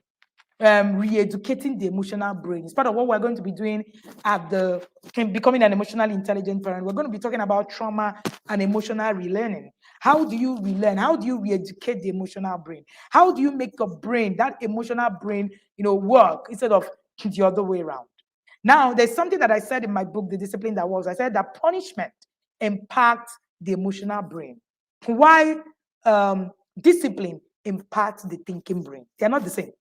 Re-educating the emotional brain. It's part of what we're going to be doing at the Becoming an Emotionally Intelligent Parent. We're going to be talking about trauma and emotional relearning. How do you relearn? How do you re-educate the emotional brain? How do you make your brain, that emotional brain, work instead of the other way around? Now, there's something that I said in my book, The Discipline That Works. I said that punishment impacts the emotional brain, while discipline impacts the thinking brain. They're not the same.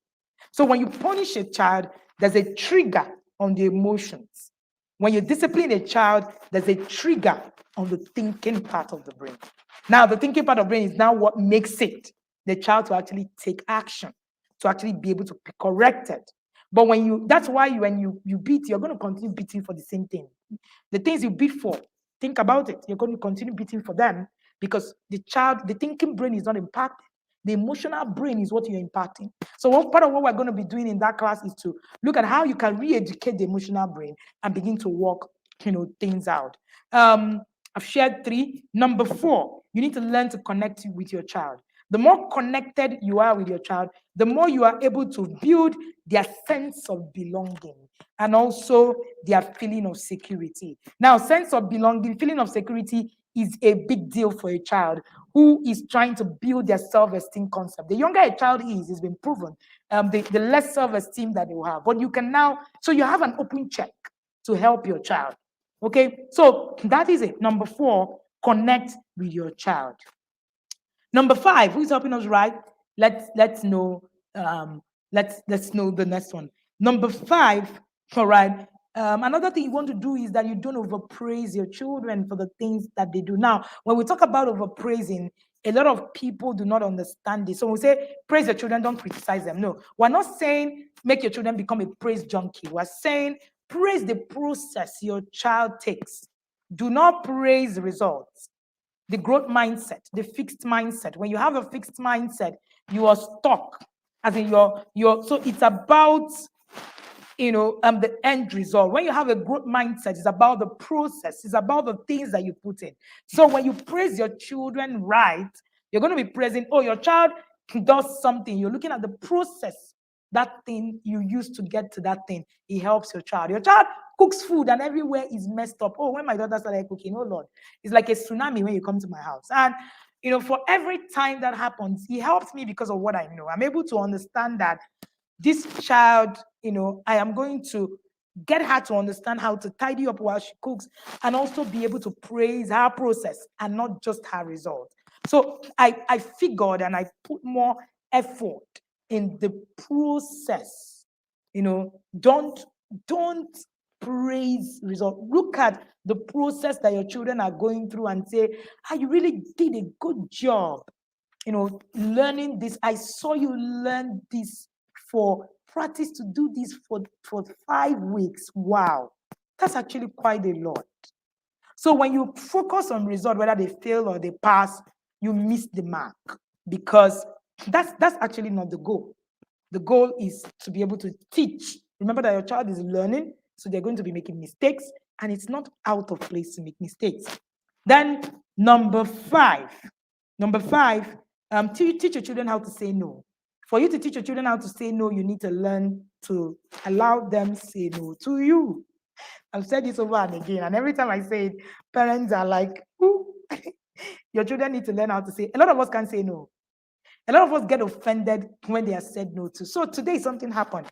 So when you punish a child, there's a trigger on the emotions. When you discipline a child, there's a trigger on the thinking part of the brain. Now, the thinking part of the brain is now what makes it the child to actually take action, to actually be able to be corrected. But that's why when you beat, you're going to continue beating for the same thing. The things you beat for, think about it. You're going to continue beating for them because the thinking brain is not impacted. The emotional brain is what you're impacting. So part of what we're going to be doing in that class is to look at how you can re-educate the emotional brain and begin to work, things out. I've shared 3. Number 4, you need to learn to connect with your child. The more connected you are with your child, the more you are able to build their sense of belonging and also their feeling of security. Now, sense of belonging, feeling of security is a big deal for a child who is trying to build their self-esteem concept. The younger a child is, it's been proven, the less self-esteem that they will have. But you can so you have an open check to help your child. Okay, so that is it. Number 4, connect with your child. Number 5, who's helping us write? Let's know. Let's know the next one. Number 5. All right. Another thing you want to do is that you don't overpraise your children for the things that they do. Now, when we talk about overpraising, a lot of people do not understand this. So when we say praise your children, don't criticize them. No, we're not saying make your children become a praise junkie. We're saying praise the process your child takes. Do not praise the results. The growth mindset, the fixed mindset. When you have a fixed mindset, you are stuck. As in so it's about the end result. When you have a growth mindset, it's about the process, it's about the things that you put in. So when you praise your children right, you're going to be praising, your child does something. You're looking at the process, that thing you used to get to that thing. It helps your child. Your child cooks food and everywhere is messed up. When my daughter started cooking, oh Lord, it's like a tsunami when you come to my house. And for every time that happens, it helps me because of what I know. I'm able to understand that this child, I am going to get her to understand how to tidy up while she cooks and also be able to praise her process and not just her result. So I figured and I put more effort in the process. Don't praise result. Look at the process that your children are going through and say, you really did a good job learning this. I saw you learn this for practice to do this for 5 weeks. Wow, that's actually quite a lot. So when you focus on result, whether they fail or they pass, you miss the mark, because that's actually not the goal. The goal is to be able to teach. Remember that your child is learning, so they're going to be making mistakes, and it's not out of place to make mistakes. Then number five, teach your children how to say no. For you to teach your children how to say no, you need to learn to allow them say no to you. I've said this over and again, and every time I say it, parents are like, ooh. Your children need to learn how to say. A lot of us can't say no. A lot of us get offended when they are said no to. So today something happened.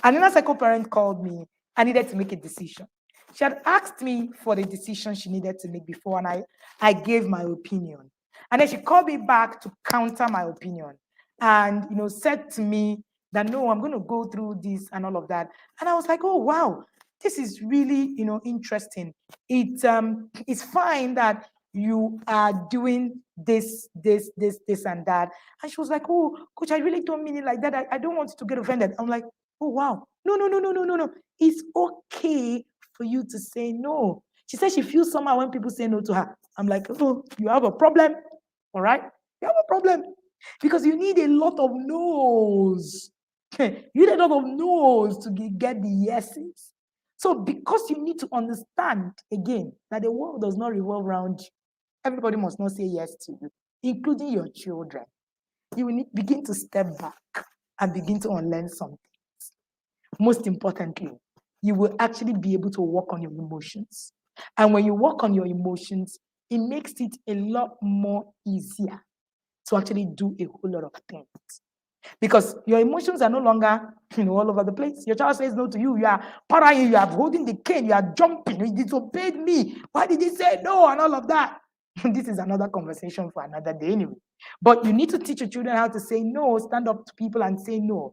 An inner cycle parent called me and needed to make a decision. She had asked me for the decision she needed to make before, and I gave my opinion. And then she called me back to counter my opinion and said to me that no, I'm going to go through this and all of that. And I was like, oh wow, this is really interesting. It's fine that you are doing this, and that. And she was like, oh, coach, I really don't mean it like that. I don't want you to get offended. I'm like, oh, wow. No, no, no, no, no, no, no. It's okay for you to say no. She said she feels somehow when people say no to her. I'm like, oh, you have a problem. All right? You have a problem. Because you need a lot of no's. You need a lot of no's to get the yeses. So because you need to understand, again, that the world does not revolve around you. Everybody must not say yes to you, including your children. You will begin to step back and begin to unlearn something. Most importantly, you will actually be able to work on your emotions. And when you work on your emotions, it makes it a lot more easier to actually do a whole lot of things. Because your emotions are no longer, all over the place. Your child says no to you. You are partying, you are holding the cane, you are jumping, you disobeyed me. Why did he say no? And all of that. This is another conversation for another day anyway. But you need to teach your children how to say no, stand up to people and say no.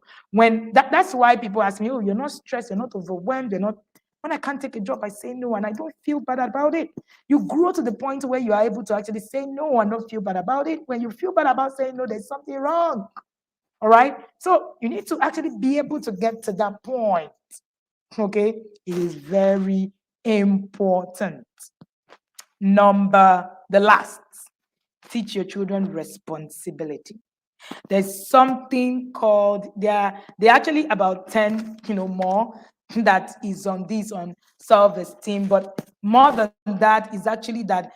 That's why people ask me, oh, you're not stressed, you're not overwhelmed, you're not. When I can't take a job, I say no and I don't feel bad about it. You grow to the point where you are able to actually say no and not feel bad about it. When you feel bad about saying no, there's something wrong. All right. So you need to actually be able to get to that point. Okay. It is very important. The last, teach your children responsibility. There's something called, they're actually about 10, more that is on self-esteem. But more than that is actually that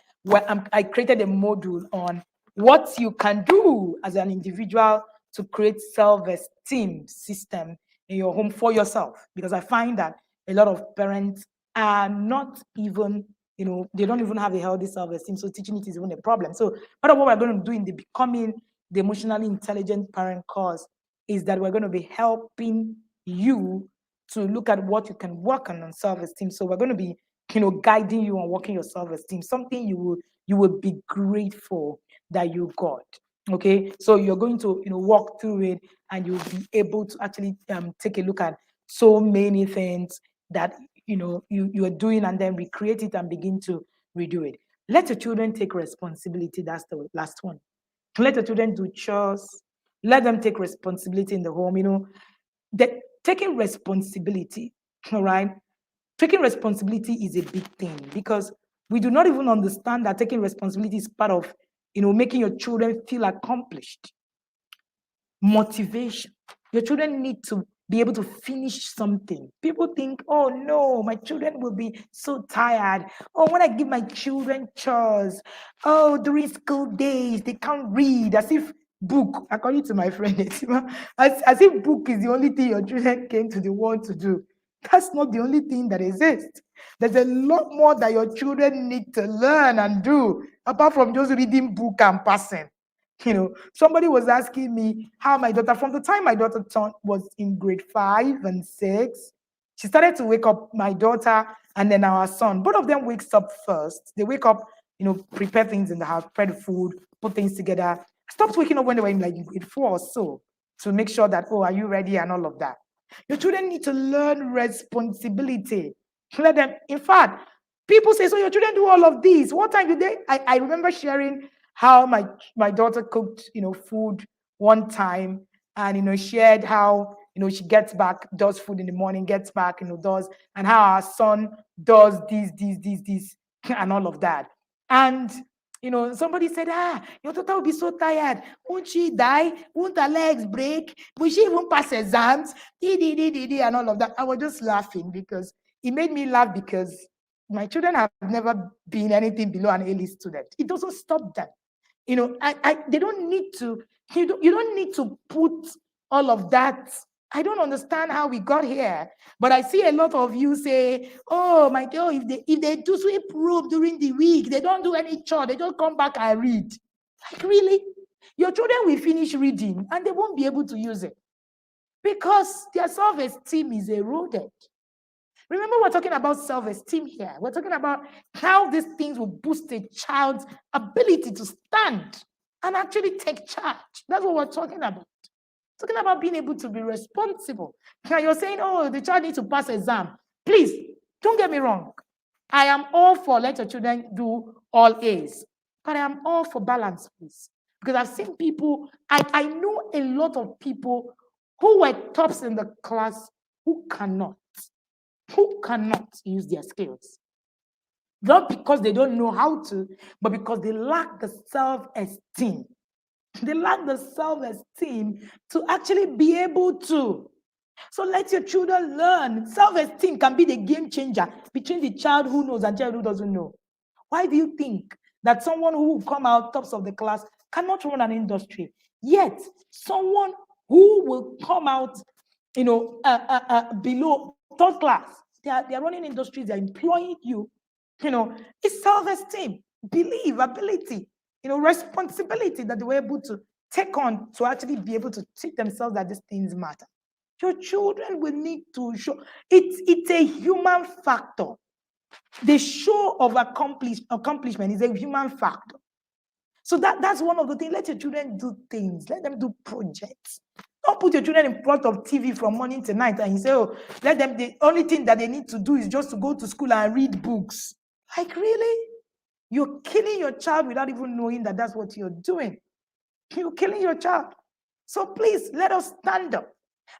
I created a module on what you can do as an individual to create self-esteem system in your home for yourself. Because I find that a lot of parents are not even, they don't even have a healthy self-esteem. So teaching it is even a problem. So part of what we're going to do in the Becoming the Emotionally Intelligent Parent course is that we're going to be helping you to look at what you can work on self-esteem. So we're going to be, guiding you on working your self-esteem, something you will be grateful that you got. Okay, so you're going to walk through it and you'll be able to actually take a look at so many things that you are doing, and then recreate it and begin to redo it. Let your children take responsibility. That's the last one. Let your children do chores. Let them take responsibility in the home. Taking responsibility, all right? Taking responsibility is a big thing, because we do not even understand that taking responsibility is part of, making your children feel accomplished. Motivation. Your children need to be able to finish something. People think, oh no, my children will be so tired. Oh, when I give my children chores, oh, during school days, they can't read, as if book, according to my friend, as if book is the only thing your children came to the world to do. That's not the only thing that exists. There's a lot more that your children need to learn and do, apart from just reading book and passing. Somebody was asking me how my daughter, from the time my daughter was in grade 5 and 6, she started to wake up my daughter and then our son. Both of them wakes up first. They wake up, prepare things in the house, prepare the food, put things together. I stopped waking up when they were in like grade 4 or so to make sure that, oh, are you ready and all of that. Your children need to learn responsibility. Let them, in fact, people say, so your children do all of these. What time do they? I remember sharing how my daughter cooked, food one time, and shared how she gets back, does food in the morning, gets back, does, and how our son does this, and all of that. And somebody said, your daughter will be so tired. Won't she die? Won't her legs break? Will she even pass exams? And all of that. I was just laughing because it made me laugh because my children have never been anything below an A-list student. It doesn't stop them. They don't need to, you don't need to put all of that. I don't understand how we got here, but I see a lot of you say, oh my God, if they do sweep room during the week, they don't do any chore, they don't come back and read. Like, really? Your children will finish reading and they won't be able to use it because their self-esteem is eroded. Remember, we're talking about self-esteem here. We're talking about how these things will boost a child's ability to stand and actually take charge. That's what we're talking about. Talking about being able to be responsible. Now you're saying, oh, the child needs to pass exam. Please, don't get me wrong. I am all for let your children do all A's, but I am all for balance, please. Because I've seen people, I know a lot of people who were tops in the class who cannot use their skills. Not because they don't know how to, but because they lack the self-esteem. They lack the self-esteem to actually be able to. So let your children learn. Self-esteem can be the game changer between the child who knows and child who doesn't know. Why do you think that someone who will come out tops of the class cannot run an industry? Yet, someone who will come out, below third class, they are running industries, they're employing you. It's self-esteem, belief, ability, responsibility that they were able to take on to actually be able to teach themselves that these things matter. Your children will need to show it's a human factor. The show of accomplishment is a human factor. So that's one of the things. Let your children do things. Let them do projects. Don't put your children in front of TV from morning to night and you say, oh, let them, the only thing that they need to do is just to go to school and read books. Like, really? You're killing your child without even knowing that that's what you're doing. You're killing your child. So please, let us stand up.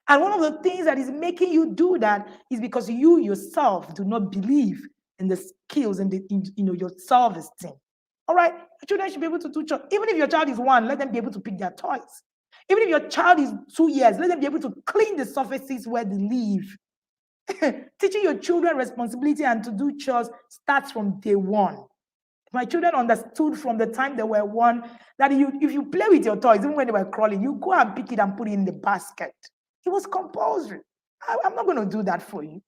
And one of the things that is making you do that is because you yourself do not believe in the skills and your self-esteem. All right? Your children should be able to do chores. Even if your child is 1, let them be able to pick their toys. Even if your child is 2 years, let them be able to clean the surfaces where they live. Teaching your children responsibility and to do chores starts from day 1. My children understood from the time they were 1 that if you play with your toys, even when they were crawling, you go and pick it and put it in the basket. It was compulsory. I'm not going to do that for you.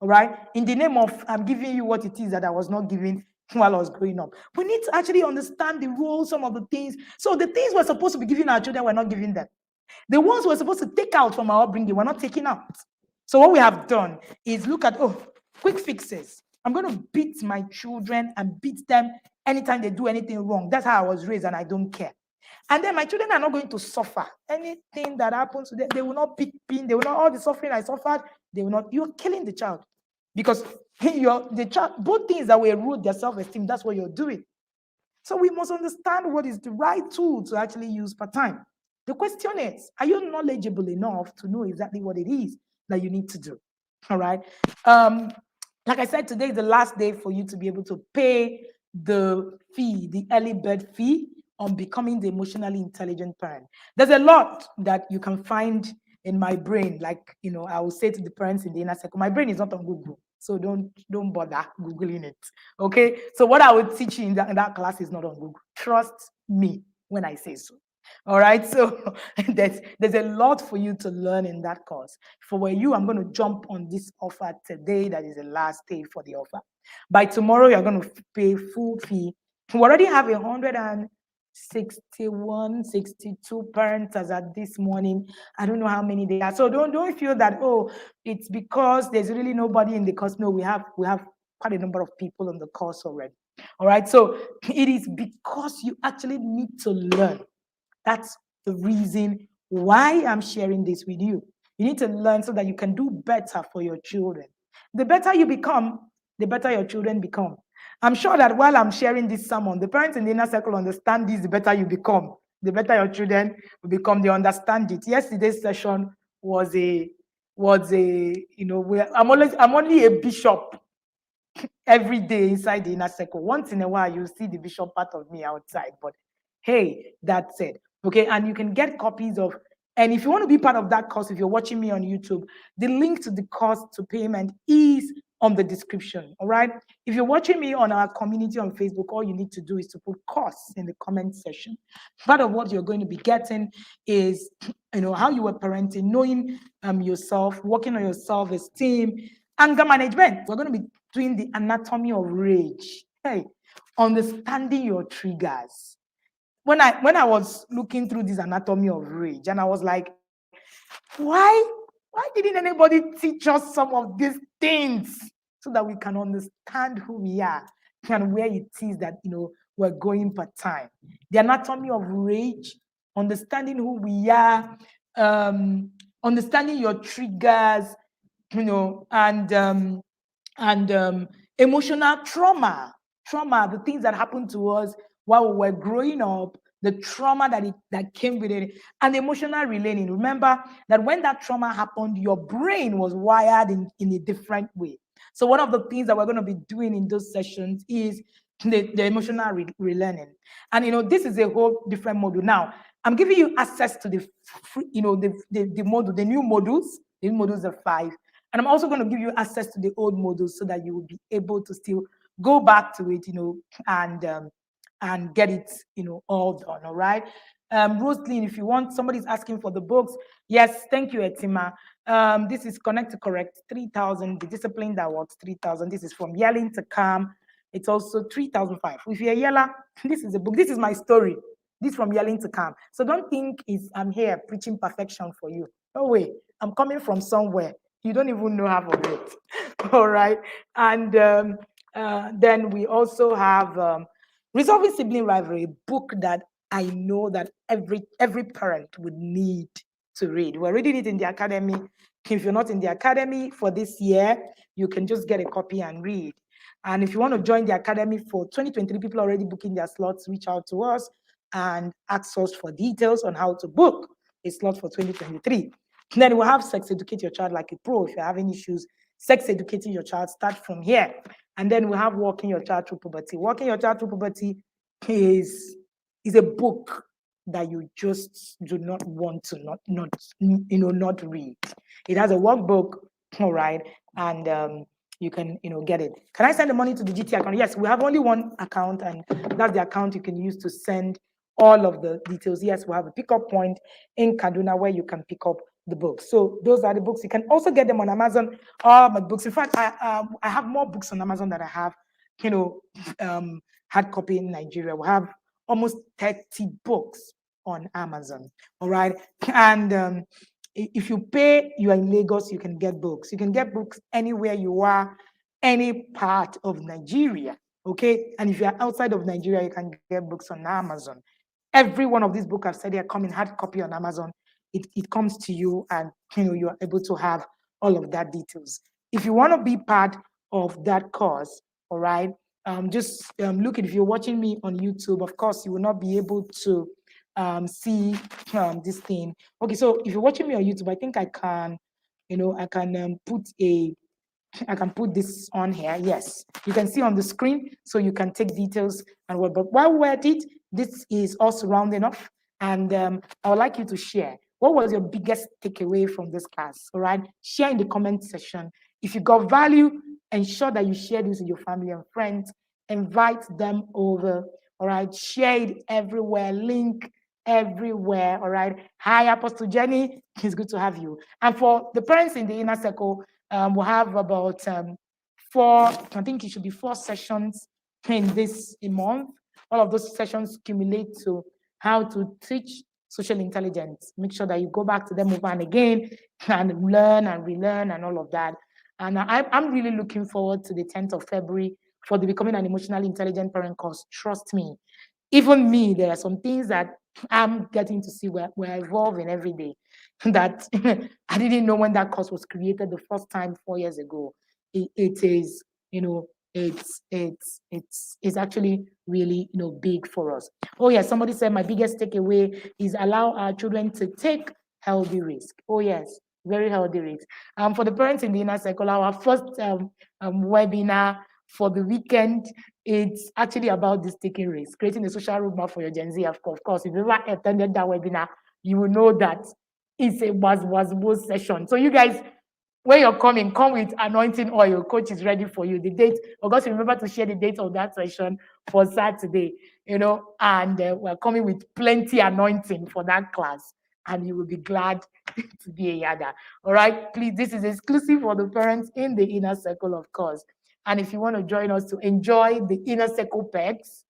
All right? In the name of I'm giving you what it is that I was not giving while I was growing up. We need to actually understand the role, some of the things. So the things we're supposed to be giving our children, we're not giving them. The ones we're supposed to take out from our upbringing, we're not taking out. So what we have done is look at, quick fixes. I'm going to beat my children and beat them anytime they do anything wrong. That's how I was raised and I don't care. And then my children are not going to suffer. Anything that happens to them, they will not pick pin, they will not, all the suffering I suffered, they will not, you're killing the child. Because the child, both things that will erode their self-esteem, that's what you're doing. So we must understand what is the right tool to actually use per time. The question is, are you knowledgeable enough to know exactly what it is that you need to do? All right. Like I said, today is the last day for you to be able to pay the fee, the early bird fee on becoming the emotionally intelligent parent. There's a lot that you can find in my brain. Like, I will say to the parents in the inner circle, my brain is not on Google. So don't bother Googling it. Okay. So what I would teach you in that class is not on Google. Trust me when I say so. All right. So there's a lot for you to learn in that course. For you, I'm going to jump on this offer today. That is the last day for the offer. By tomorrow, you're going to pay full fee. We already have 61, 62 parents as at this morning. I don't know how many they are. So don't feel that, oh, it's because there's really nobody in the course. No, we have quite a number of people on the course already. All right. So it is because you actually need to learn. That's the reason why I'm sharing this with you. You need to learn so that you can do better for your children. The better you become, the better your children become. I'm sure that while I'm sharing this sermon, the parents in the inner circle understand this. The better you become, the better your children will become. They understand it. Yesterday's session was a I'm only a bishop every day inside the inner circle. Once in a while, you see the bishop part of me outside. But hey, that's it. Okay. And you can get copies of, and if you want to be part of that course, if you're watching me on YouTube, the link to the course to payment is on the description. All right. If you're watching me on our community on Facebook, all you need to do is to put course in the comment section. Part of what you're going to be getting is, how you were parenting, knowing yourself, working on your self-esteem, anger management. We're going to be doing the anatomy of rage. Hey, understanding your triggers. When I was looking through this anatomy of rage, and I was like, why didn't anybody teach us some of these things so that we can understand who we are and where it is that we're going per time? The anatomy of rage, understanding who we are, understanding your triggers, and emotional trauma, the things that happened to us while we were growing up, the trauma that came with it, and emotional relating. Remember that when that trauma happened, your brain was wired in a different way. So one of the things that we're going to be doing in those sessions is the emotional relearning. And this is a whole different module. Now, I'm giving you access to the module, the new modules. The new modules are 5. And I'm also going to give you access to the old modules so that you will be able to still go back to it, and get it, all done. All right. Rosaline, if you want, somebody's asking for the books. Yes, thank you, Etima. This is Connect to Correct, 3,000. The Discipline That Works, 3,000. This is From Yelling to Calm. It's also 3,005. If you're a yeller, this is a book. This is my story. This From Yelling to Calm. So don't think I'm here preaching perfection for you. No way. I'm coming from somewhere. You don't even know half of it. All right. And then we also have Resolving Sibling Rivalry, a book that I know that every parent would need to read. We're reading it in the academy. If you're not in the academy for this year, you can just get a copy and read. And if you want to join the academy for 2023, people are already booking their slots. Reach out to us and ask us for details on how to book a slot for 2023. And then we'll have Sex Educate Your Child Like a Pro. If you're having issues sex educating your child, start from here. And then we have Walking Your Child Through Puberty. Walking Your Child Through Puberty is a book that you just do not want to not read. It has a workbook, all right, and you can get it. Can I send the money to the GT account? Yes, we have only one account, and that's the account you can use to send all of the details. Yes, we have a pickup point in Kaduna where you can pick up the books. So those are the books. You can also get them on Amazon. All my books. In fact, I have more books on Amazon that I have, hard copy in Nigeria. We have almost 30 books on Amazon. All right. And if you pay, you are in Lagos, you can get books. You can get books anywhere you are, any part of Nigeria. Okay. And if you are outside of Nigeria, you can get books on Amazon. Every one of these books I've said here come in hard copy on Amazon. It comes to you, and you are able to have all of that details. If you want to be part of that course, all right, just look at, if you're watching me on YouTube, of course, you will not be able to see this thing. Okay, so if you're watching me on YouTube, I think I can, I can put this on here. Yes, you can see on the screen, so you can take details and what. But while we're at it, this is also round enough, and I would like you to share. What was your biggest takeaway from this class? All right, share in the comment section. If you got value, ensure that you share this with your family and friends. Invite them over. All right, share it everywhere. Link everywhere. All right. Hi, Apostle Jenny. It's good to have you. And for the parents in the inner circle, we'll have about 4, I think it should be 4 sessions in this month. All of those sessions accumulate to how to teach social intelligence. Make sure that you go back to them over and again and learn and relearn and all of that. And I'm really looking forward to the 10th of February for the Becoming an Emotionally Intelligent Parent course. Trust me, even me, there are some things that I'm getting to see we're evolving every day that I didn't know when that course was created the first time 4 years ago. It is, you know, it's actually really, big for us. Oh yeah, somebody said my biggest takeaway is allow our children to take healthy risk. Oh yes, very healthy risk. For the parents in the inner circle, our first webinar for the weekend, it's actually about this taking risk, creating a social roadmap for your Gen Z. Of course, if you ever attended that webinar, you will know that it's a was session. So you guys, when you're coming, come with anointing oil. Coach is ready for you. The date, August, remember to share the date of that session for Saturday, and we're coming with plenty anointing for that class, and you will be glad to be a yada. All right, please, this is exclusive for the parents in the inner circle, of course. And if you want to join us to enjoy the inner circle perks,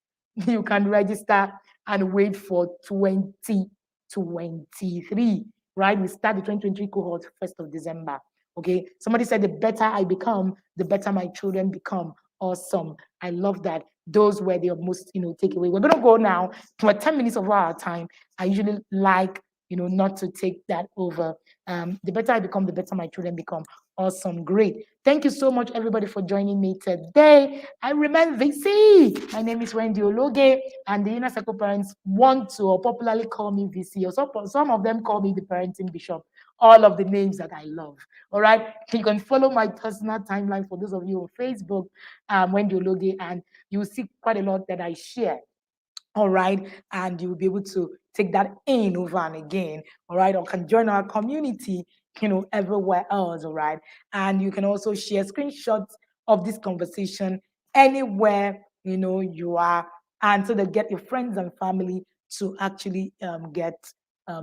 you can register and wait for 2023, right? We start the 2023 cohort 1st of December. Okay, somebody said the better I become, the better my children become. Awesome. I love that. Those were the most, takeaway. We're gonna go now to 10 minutes of our time. I usually like, not to take that over. The better I become, the better my children become. Awesome, great. Thank you so much, everybody, for joining me today. I remain VC. My name is Wendy Ologe, and the Inner Circle parents want to, or popularly call me VC, or some of them call me the parenting bishop. All of the names that I love. All right. You can follow my personal timeline for those of you on Facebook, Wendy Ologe, and you will see quite a lot that I share. All right, and you'll be able to take that in over and again. All right, or can join our community, everywhere else. All right, and you can also share screenshots of this conversation anywhere you are, and so that get your friends and family to actually get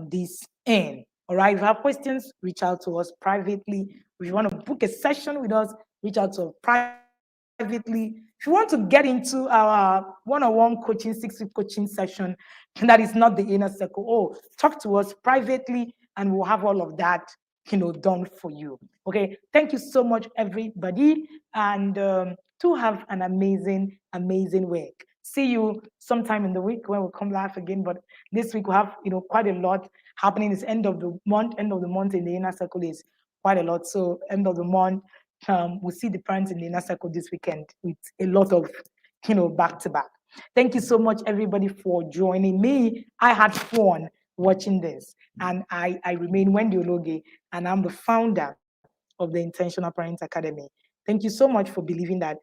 this in. All right, if you have questions, reach out to us privately. If you want to book a session with us, reach out to us privately. If you want to get into our one-on-one coaching, 6-week coaching session, that is not the inner circle, talk to us privately and we'll have all of that, done for you. Okay. Thank you so much, everybody. And to have an amazing, amazing week. See you sometime in the week when we come live again. But this week we have, quite a lot happening. It's end of the month. End of the month in the inner circle is quite a lot. So end of the month, we'll see the parents in the inner circle this weekend with a lot of, back to back. Thank you so much, everybody, for joining me. I had fun watching this, and I remain Wendy Ologe, and I'm the founder of the Intentional Parent Academy. Thank you so much for believing that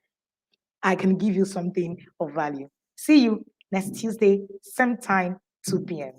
I can give you something of value. See you next Tuesday, same time, 2 p.m.